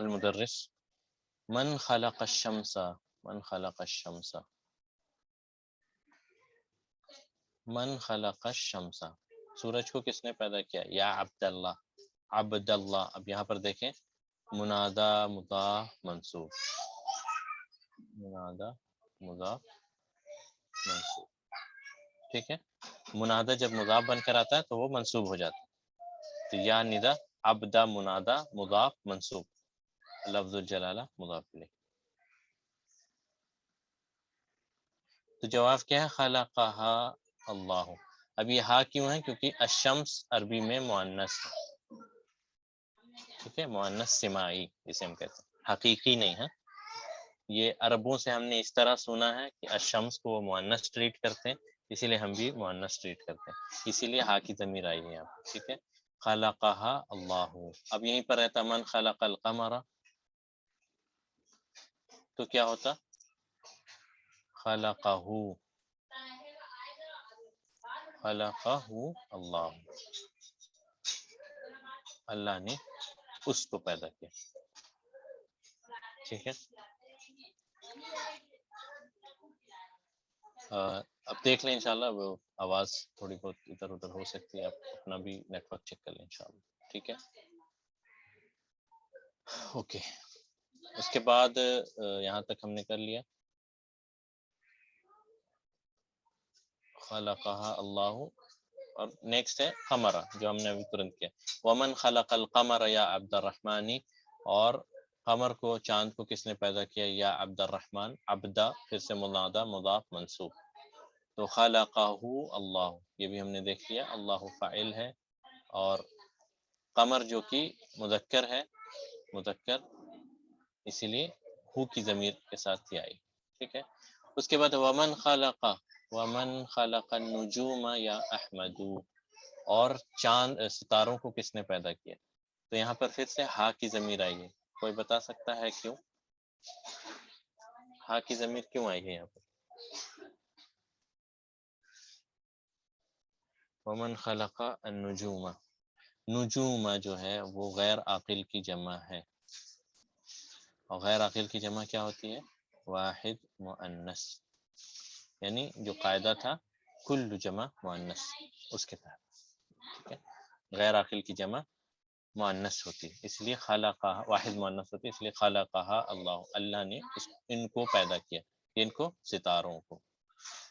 المدرس، من خلق الشمس، من خلق الشمس، من خلق الشمس، سورج کو کس نے پیدا کیا؟ یا عبد اللہ، عبد اللہ. اب یہاں پر دیکھیں منادا مضاف منصوب، منادا مضاف منصوب، ٹھیک ہے. منادا جب مضاف بن کر آتا ہے تو وہ منصوب ہو جاتا ہے. تو یا ندا عبدا منادا مضاف منصوب، لفظ الجلالہ مضاف الیہ. تو جواب کیا ہے؟ خلقہا اللہ. اب یہ ہا کیوں ہے؟ کیونکہ الشمس عربی میں مؤنث ہے، ٹھیک ہے، مؤنث سماعی جسے ہم کہتے ہیں، حقیقی نہیں ہے. یہ عربوں سے ہم نے اس طرح سنا ہے کہ الشمس کو وہ مؤنث ٹریٹ کرتے ہیں، اسی لیے ہم بھی مؤنث ٹریٹ کرتے ہیں، اسی لیے ہا کی ضمیر آئی ہے یہاں، ٹھیک ہے. خلقہا اللہ. اب یہیں پر رہتا من خلق القمر، تو کیا ہوتا؟ خلقہ، خلقہ اللہ، اللہ نے اس کو پیدا کیا، ٹھیک ہے. اب دیکھ لیں انشاءاللہ، وہ آواز تھوڑی بہت ادھر ادھر ہو سکتی ہے، آپ اپنا بھی نیٹ ورک چیک کر لیں انشاءاللہ، ٹھیک ہے. اوکے، اس کے بعد یہاں تک ہم نے کر لیا. خلقها اللہ، اور نیکسٹ ہے قمرہ، جو ہم نے ابھی ترنت کیا. ومن خلق القمر یا عبد الرحمن، اور قمر کو، چاند کو کس نے پیدا کیا؟ یا عبد الرحمن، عبدہ پھر سے منادہ مضاف منصوب. تو خلقہ اللہ، یہ بھی ہم نے دیکھ لیا، اللہ فاعل ہے، اور قمر جو کہ مذکر ہے، مذکر اسی لیے ہو کی ضمیر کے ساتھ ہی آئی، ٹھیک ہے. اس کے بعد ومن خلق النجوم یا احمد، اور چاند ستاروں کو کس نے پیدا کیا؟ تو یہاں پر پھر سے ہا کی ضمیر آئی ہے. کوئی بتا سکتا ہے کیوں ہا کی ضمیر کیوں آئی ہے یہاں پر؟ ومن خلق النجوم، نجوم جو ہے وہ غیر عاقل کی جمع ہے، اور غیر عاقل کی جمع کیا ہوتی ہے؟ واحد مؤنث، یعنی جو قاعدہ تھا کل جمع مؤنث، اس کے تحت، ٹھیک ہے. غیر عاقل کی جمع مؤنث ہوتی ہے، اس لیے خلقہ واحد مؤنث ہوتی ہے، اس لیے خلقہ اللہ، اللہ نے ان کو پیدا کیا، ان کو ستاروں کو،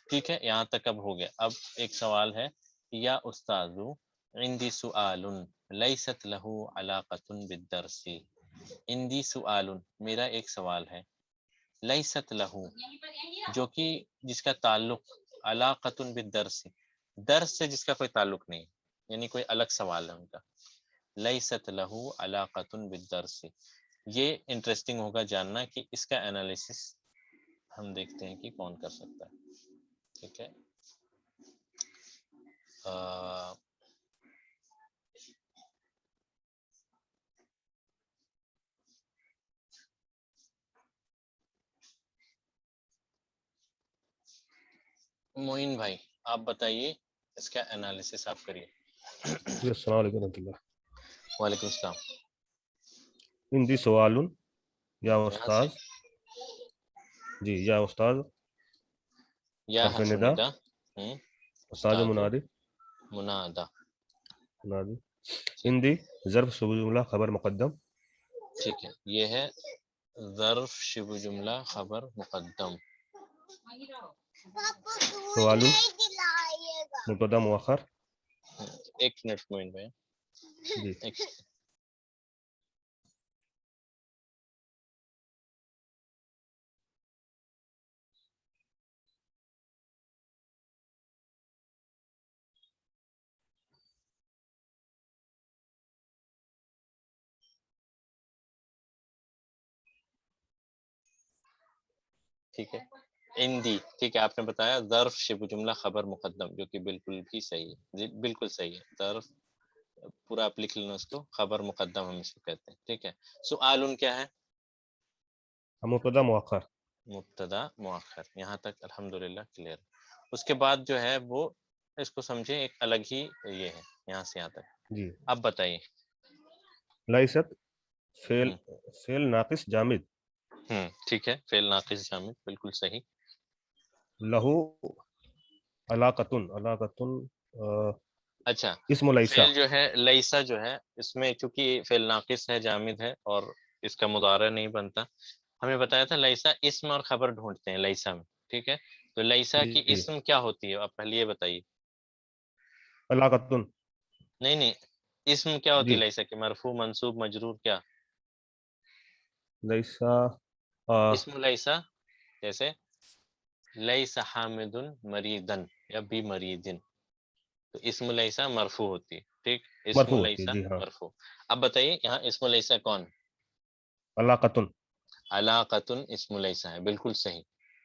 ٹھیک ہے. یہاں تک اب ہو گیا. اب ایک سوال ہے، یا استاذ عندي سؤال ليست له علاقة بالدرس. عندي سؤال، میرا ایک سوال ہے، لیست له، جو کہ جس کا تعلق علاقۃ بالدرس، درس سے جس کا کوئی تعلق نہیں، یعنی کوئی الگ سوال ہے ان کا. لیست له علاقۃ بالدرس، یہ انٹرسٹنگ ہوگا جاننا کہ اس کا انالیسس ہم دیکھتے ہیں کہ کون کر سکتا ہے، ٹھیک ہے. معین بھائی آپ بتائیے، اس کا انالیسس آپ کریے. السلام علیکم ورحمۃ اللہ. وعلیکم السلام. عندي سوال یا یہاں سے استاذ، جی یا استاذ یا حرف حرف ندا، ندا، استاذ منادی، منادہ، منادی. عندي ظرف شبہ جملہ خبر مقدم. ٹھیک ہے. یہ ہے ظرف شبہ جملہ خبر مقدم. سوال مبتدا مؤخر. ایک منٹ معین بھائی، جی ایک ٹھیک ہے. عندی، ٹھیک ہے، آپ نے بتایا ظرف شبہ جملہ خبر مقدم، جو کہ بالکل بھی صحیح ہے، جی بالکل صحیح ہے. ظرف پورا آپ لکھ لینا اس کو، خبر مقدم ہم اس کو کہتے ہیں، ٹھیک ہے. سؤال کیا ہے؟ مبتدا مؤخر. مبتدا مؤخر. یہاں تک الحمدللہ کلیئر. اس کے بعد جو ہے وہ اس کو سمجھیں ایک الگ ہی یہ ہے، یہاں سے یہاں تک. جی اب بتائیے. لیست فعل ناقص جامد. ٹھیک ہے، فعل ناقص جامد، بالکل صحیح. لہو علاقتن، اچھا، اسم لیسا. فعل جو ہے لیسا جو ہے، اس میں چونکہ فعل ناقص ہے، جامد ہے، اور اس کا مضارع نہیں بنتا. ہمیں بتایا تھا لیسا اسم اور خبر ڈھونڈتے ہیں لیسا میں، ٹھیک ہے. تو لیسا کی جی اسم کیا ہوتی ہے؟ آپ پہلے یہ بتائیے. علاقتن. نہیں، اسم کیا ہوتی جی ہے لیسا کی؟ مرفوع، منصوب، مجرور، کیا لیسا اسم لیسا؟ جیسے لیسا حامد مریدن یا بی مریدن، تو اسم لیسا مرفوع ہوتی ہے، ٹھیک. اسم مرفوع ہوتی ہے. لیسا جی ہاں. مرفوع. اب بتائیے یہاں اسم لیسا کون؟ علاقتن. علاقتن اسم لیسا ہے، بالکل صحیح،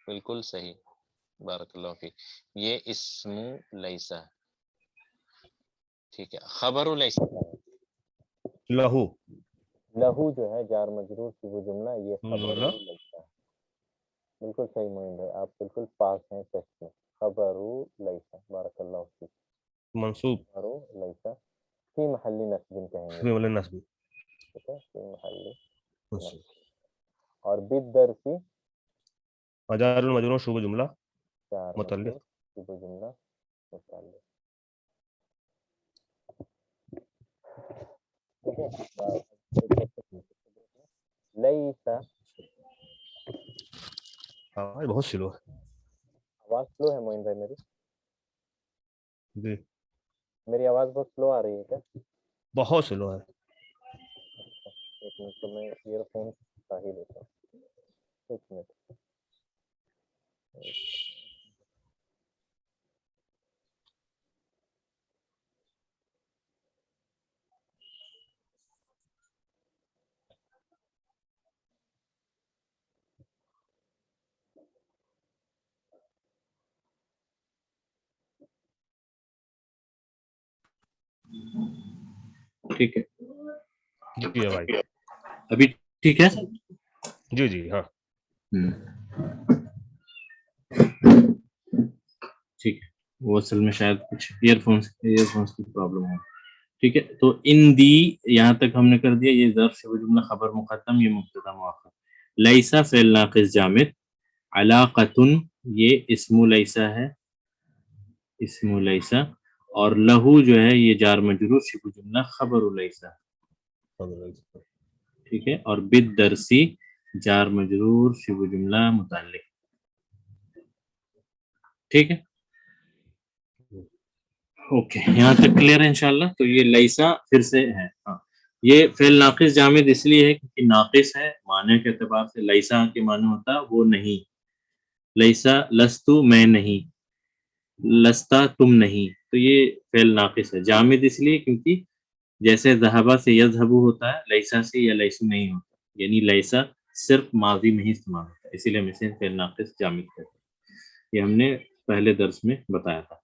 بالکل صحیح، بارک اللہ فیک. یہ اسم لیسا ہے، ٹھیک ہے. خبر لیسا لہو لہو جو ہے جار مجرور کی وہ جملہ، یہ خبر جملہ لیسا. بالکل صحیح معین ہے، آپ بالکل پاس ہیں ٹیسٹ میں. خبر لیسا، بارک اللہ فیک. منصوب خبر لیسا فی محل نصب کہیں گے، فی محل نصب. ٹھیک ہے، فی محل منصوب. نصب. اور بالدرسی جار المجرور شبہ جملہ چار متعلق مجرور شبہ جملہ متعلق. لیسا آواز بہت سلو ہے. آواز سلو ہے موین بھائی میری؟ جی میری آواز بہت سلو آ رہی ہے کیا؟ بہت سلو ہے. ایک منٹ تو میں ایئر فون ہٹا ہی لیتا ہوں. ایک منٹ. ٹھیک ہے جی بھائی. ابھی ٹھیک ہے. جی جی ہاں ٹھیک ہے. وہ اصل میں شاید کچھ ایئر فونس کی پرابلم ہے. ٹھیک ہے. تو ان دی یہاں تک ہم نے کر دیا. یہ ظرف شبہ جملہ خبر مقدم، یہ مبتدا مؤخر. لیسا فعل ناقص جامد. علاقتن یہ اسم لیسا ہے، اسم لیسا. اور لہو جو ہے یہ جار مجرور شبہ جملہ خبر لیسا. ٹھیک ہے. اور بالدرسی جار مجرور شبہ جملہ متعلق. ٹھیک ہے. اوکے یہاں تک کلیئر ہے انشاءاللہ. تو یہ لیسا پھر سے ہے. ہاں یہ فعل ناقص جامد اس لیے ہے کیونکہ ناقص ہے معنی کے اعتبار سے. لیسا کے معنی ہوتا وہ نہیں. لیسا لستو میں نہیں، لستا تم نہیں. تو یہ فعل ناقص ہے. جامد اس لیے کیونکہ جیسے ذہبہ سے یذہبو ہوتا ہے، لیسا سے یا لیسو نہیں ہوتا. یعنی لیسا صرف ماضی میں ہی استعمال ہوتا ہے، اسی لیے ہم اسے فعل ناقص جامد کہتے ہیں. یہ ہم نے پہلے درس میں بتایا تھا.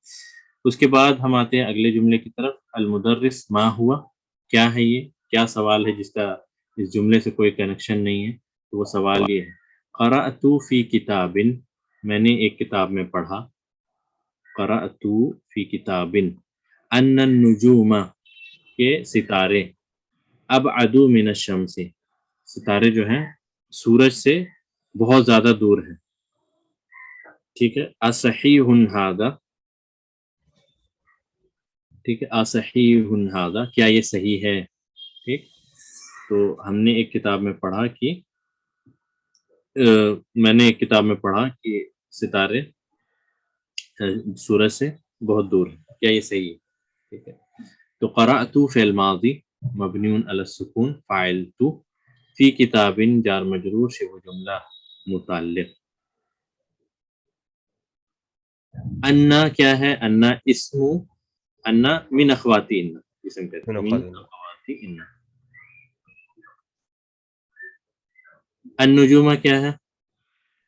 اس کے بعد ہم آتے ہیں اگلے جملے کی طرف. المدرس ما ہوا، کیا ہے یہ؟ کیا سوال ہے جس کا اس جملے سے کوئی کنیکشن نہیں ہے؟ تو وہ سوال یہ ہے قرأت فی کتاب، میں نے ایک کتاب میں پڑھا. قرأت فی کتاب ان النجوم، کے ستارے ابعد من الشمس، ستارے جو ہیں سورج سے بہت زیادہ دور ہیں. ٹھیک ہے. اصحیح ھذا، ٹھیک ہے. اصحیح ھذا، کیا یہ صحیح ہے؟ ٹھیک. تو ہم نے ایک کتاب میں پڑھا کہ میں نے ایک کتاب میں پڑھا کہ ستارے سورج سے بہت دور ہیں، کیا یہ صحیح ہے؟ ٹھیک ہے. تو قرأت فعل ماضی مبنی علی السکون، فاعل تو، فی کتاب جار مجرور شبہ جملہ متعلق. انا کیا ہے؟ انا اسم، انا من اخواتی ان، اسم کہتے ہیں من اخواتی ان. النجوم کیا ہے؟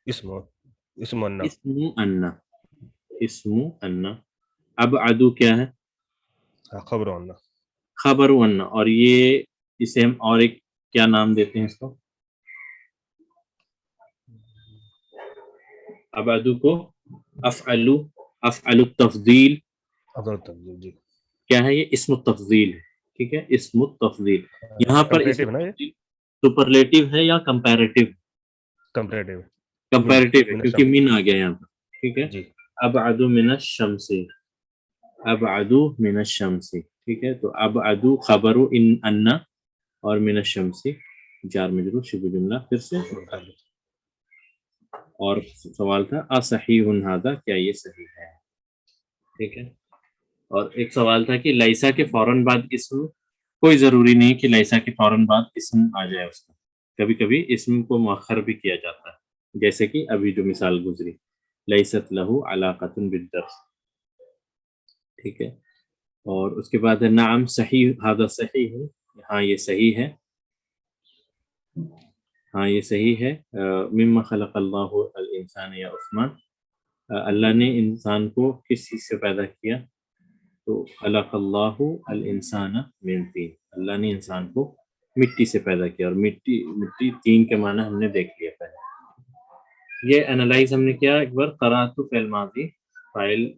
اسم انا. اسم انا، اسم انا. ابعد کیا ہے؟ خبر انا. خبر انا. اور یہ اسے ہم اور ایک کیا نام دیتے ہیں اس کو؟ ابعد کو افعلو، افعل التفضیل. افضل التفضیل. جی کیا ہے یہ؟ اسم التفضیل ہے. ٹھیک ہے. اسم التفضیل. یہاں پر اسم کمپریٹیو ہے نا؟ یہ سپرلیٹو ہے یا کمپیریٹیو؟ کمپریٹیو. کمپیریٹیو ہے من کیونکہ الشمس. من آ گیا یہاں پر. ٹھیک ہے. جی ابعد من الشمس، ابعد من الشمس. ٹھیک ہے. تو ابعد خبر ان انا، اور من الشمس جار مجرور شبہ جملہ پھر سے. اور سوال تھا اصحیح ھذا، کیا یہ صحیح ہے؟ ٹھیک ہے. اور ایک سوال تھا کہ لیسا کے فوراً بعد اسم، کوئی ضروری نہیں کہ لیسا کے فوراً بعد اسم آ جائے اس کا. کبھی کبھی اسم کو مؤخر بھی کیا جاتا ہے، جیسے کہ ابھی جو مثال گزری لیست لہ علاقۃ بالدرس. ٹھیک ہے. اور اس کے بعد ہے نعم صحیح ھذا صحیح، ہاں یہ صحیح ہے، ہاں یہ صحیح ہے. مما خلق اللہ الانسان یا عثمان، اللہ نے انسان کو کس چیز سے پیدا کیا؟ تو خلق اللہ الانسان من طین، اللہ نے انسان کو مٹی سے پیدا کیا. اور مٹی تین کے معنی ہم نے دیکھ لیا پہلے. یہ انالائز ہم نے کیا ایک بار. قرأت فعل ماضی فاعل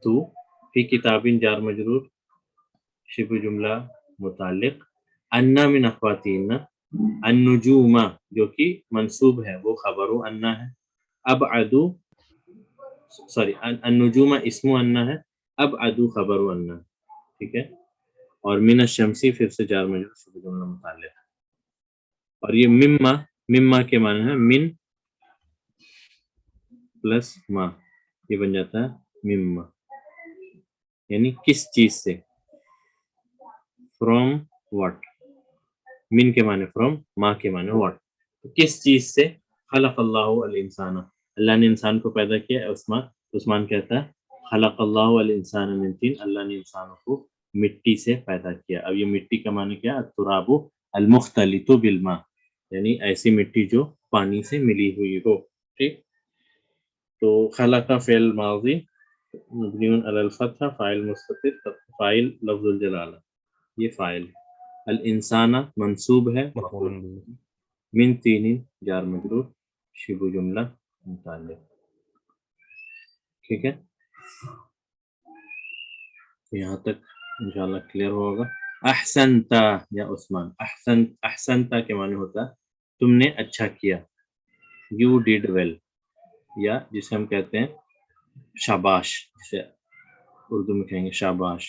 تو، فی کتاب جار مجرور شبہ جملہ متعلق. انا من اخواتین، النجوم جو کہ منصوب ہے وہ خبر انا ہے. ابعد سوری النجوم اسم انا ہے، اب ادو خبر انا، ٹھیک ہے. اور من الشمسی پھر سے جار مجرور شبہ جملہ متعلق. اور یہ مما کے معنی ہے من پلس ما، یہ بن جاتا ہے مما، یعنی کس چیز سے. فرام واٹ، من کے معنی فرام، ما کے معنی واٹ. کس چیز سے؟ خلق اللہ الانسان، اللہ نے انسان کو پیدا کیا. عثمان کہتا ہے خلق اللہ الانسان من طین، اللہ نے انسانوں کو مٹی سے پیدا کیا. اب یہ مٹی کا معنی کیا؟ التراب المختلط بالماء، یعنی ایسی مٹی جو پانی سے ملی ہوئی ہو. ٹھیک. تو خلق فعل ماضی مبنی علی الفتح، فاعل مستتر، فاعل لفظ الجلالہ، یہ فاعل. الانسان منصوب ہے، مفعول به. من تین جار مجرور شبہ جملہ متعلق. ٹھیک ہے، یہاں تک انشاءاللہ کلیئر ہوگا. احسنتا یا عثمان، احسنتا کے معنی ہوتا ہے تم نے اچھا کیا. یو ڈیڈ ویل، یا جسے ہم کہتے ہیں شاباش، جسے اردو میں کہیں گے شاباش.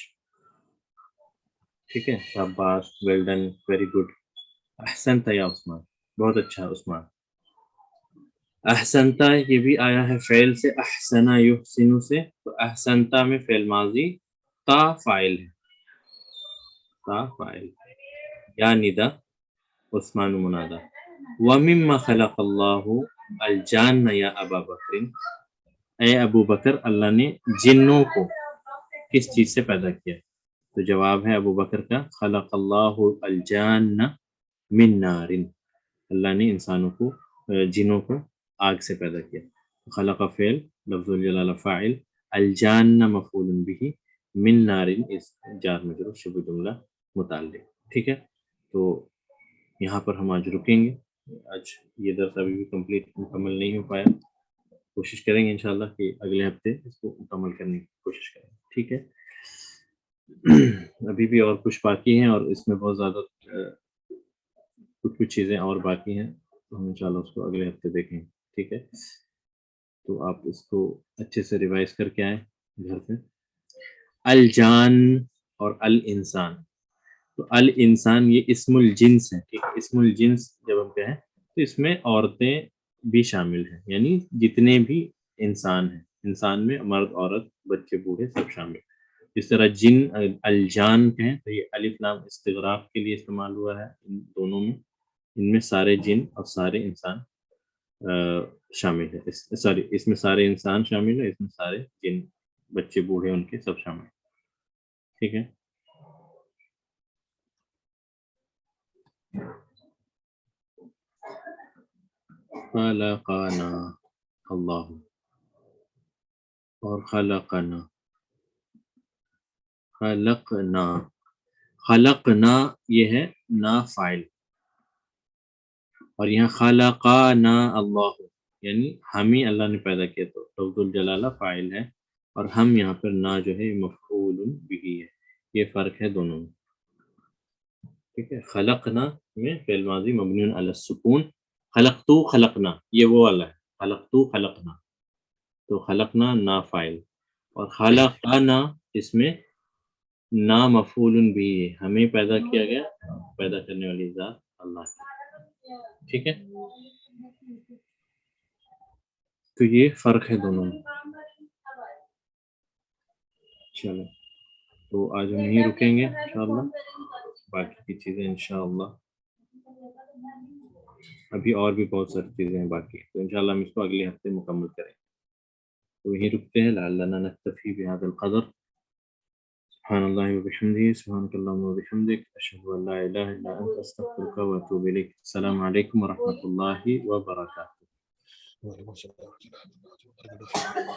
ٹھیک ہے، شاباش، ویل ڈن، ویری گڈ. احسنتا یا عثمان، بہت اچھا عثمان. احسنتا یہ بھی آیا ہے فعل سے، احسنا یحسن سے. تو احسنتا میں فعل ماضی، تا فاعل ہے، تا فاعل، یا ندا عثمان منادا. ومما خلق اللہ الجان یا ابا بکر، اے ابو بکر اللہ نے جنوں کو کس چیز سے پیدا کیا؟ تو جواب ہے ابو بکر کا خلق اللہ الجان من نار، اللہ نے انسانوں کو جنوں کو آگ سے پیدا کیا. خلق فعل لفظ الجلالہ فاعل، الجان مفعول به، من نار اس جار مجرور شبہ جملہ متعلق. ٹھیک ہے، تو یہاں پر ہم آج رکیں گے. آج یہ درس ابھی بھی مکمل نہیں ہو پایا، کوشش کریں گے انشاءاللہ کہ اگلے ہفتے اس کو مکمل کرنے کی کوشش کریں. ٹھیک ہے، ابھی بھی اور کچھ باقی ہیں، اور اس میں بہت زیادہ کچھ چیزیں اور باقی ہیں، تو ہم انشاءاللہ اس کو اگلے ہفتے دیکھیں. ٹھیک ہے، تو آپ اس کو اچھے سے ریوائز کر کے آئیں گھر پہ. الجان اور الانسان، تو الانسان یہ اسم الجنس ہے. ٹھیک ہے، اسم الجنس جب ہم کہیں تو اس میں عورتیں بھی شامل ہیں، یعنی جتنے بھی انسان ہیں، انسان میں مرد عورت بچے بوڑھے سب شامل ہیں. جس طرح جن الجان کہیں تو یہ الف لام استغراق کے لیے استعمال ہوا ہے ان دونوں میں. ان میں سارے جن اور سارے انسان شامل ہے. سوری، اس میں سارے انسان شامل ہے، اس میں سارے جن بچے بوڑھے ان کے سب شامل ہیں. ٹھیک ہے، خلقنا اللہ اور خلقنا، خلقنا یہ ہے نا فاعل، اور یہاں خلقنا اللہ یعنی ہم ہی اللہ نے پیدا کیا. تو لفظ الجلالہ فاعل ہے، اور ہم یہاں پر نا جو ہے مفعول بھی ہے. یہ فرق ہے دونوں میں. ٹھیک ہے، خلقنا میں فعل ماضی مبنی علی السکون، خلقتو خلقنا یہ وہ والا ہے، خلقتو خلقنا، تو خلقنا نا فاعل، اور خلقنا اس میں نا مفعول بھی ہے، ہمیں پیدا کیا گیا، پیدا کرنے والی ذات اللہ کی. ٹھیک ہے، تو یہ فرق ہے دونوں میں. چلو، تو آج ہم یہیں رکیں گے انشاءاللہ، باقی کی چیزیں انشاءاللہ ابھی اور بھی بہت ساری چیزیں ہیں باقی، تو انشاءاللہ ہم اس کو اگلے ہفتے مکمل کریں. تو یہیں رکتے ہیں. لعلنا نکتفی بهذا القدر. سبحان اللہ وبحمدہ، سبحانک اللہم وبحمدک، اشہد ان لا الہ الا انت، استغفرک واتوب الیک. السلام علیکم ورحمۃ اللہ وبرکاتہ. وعلیکم السلام ورحمۃ اللہ وبرکاتہ.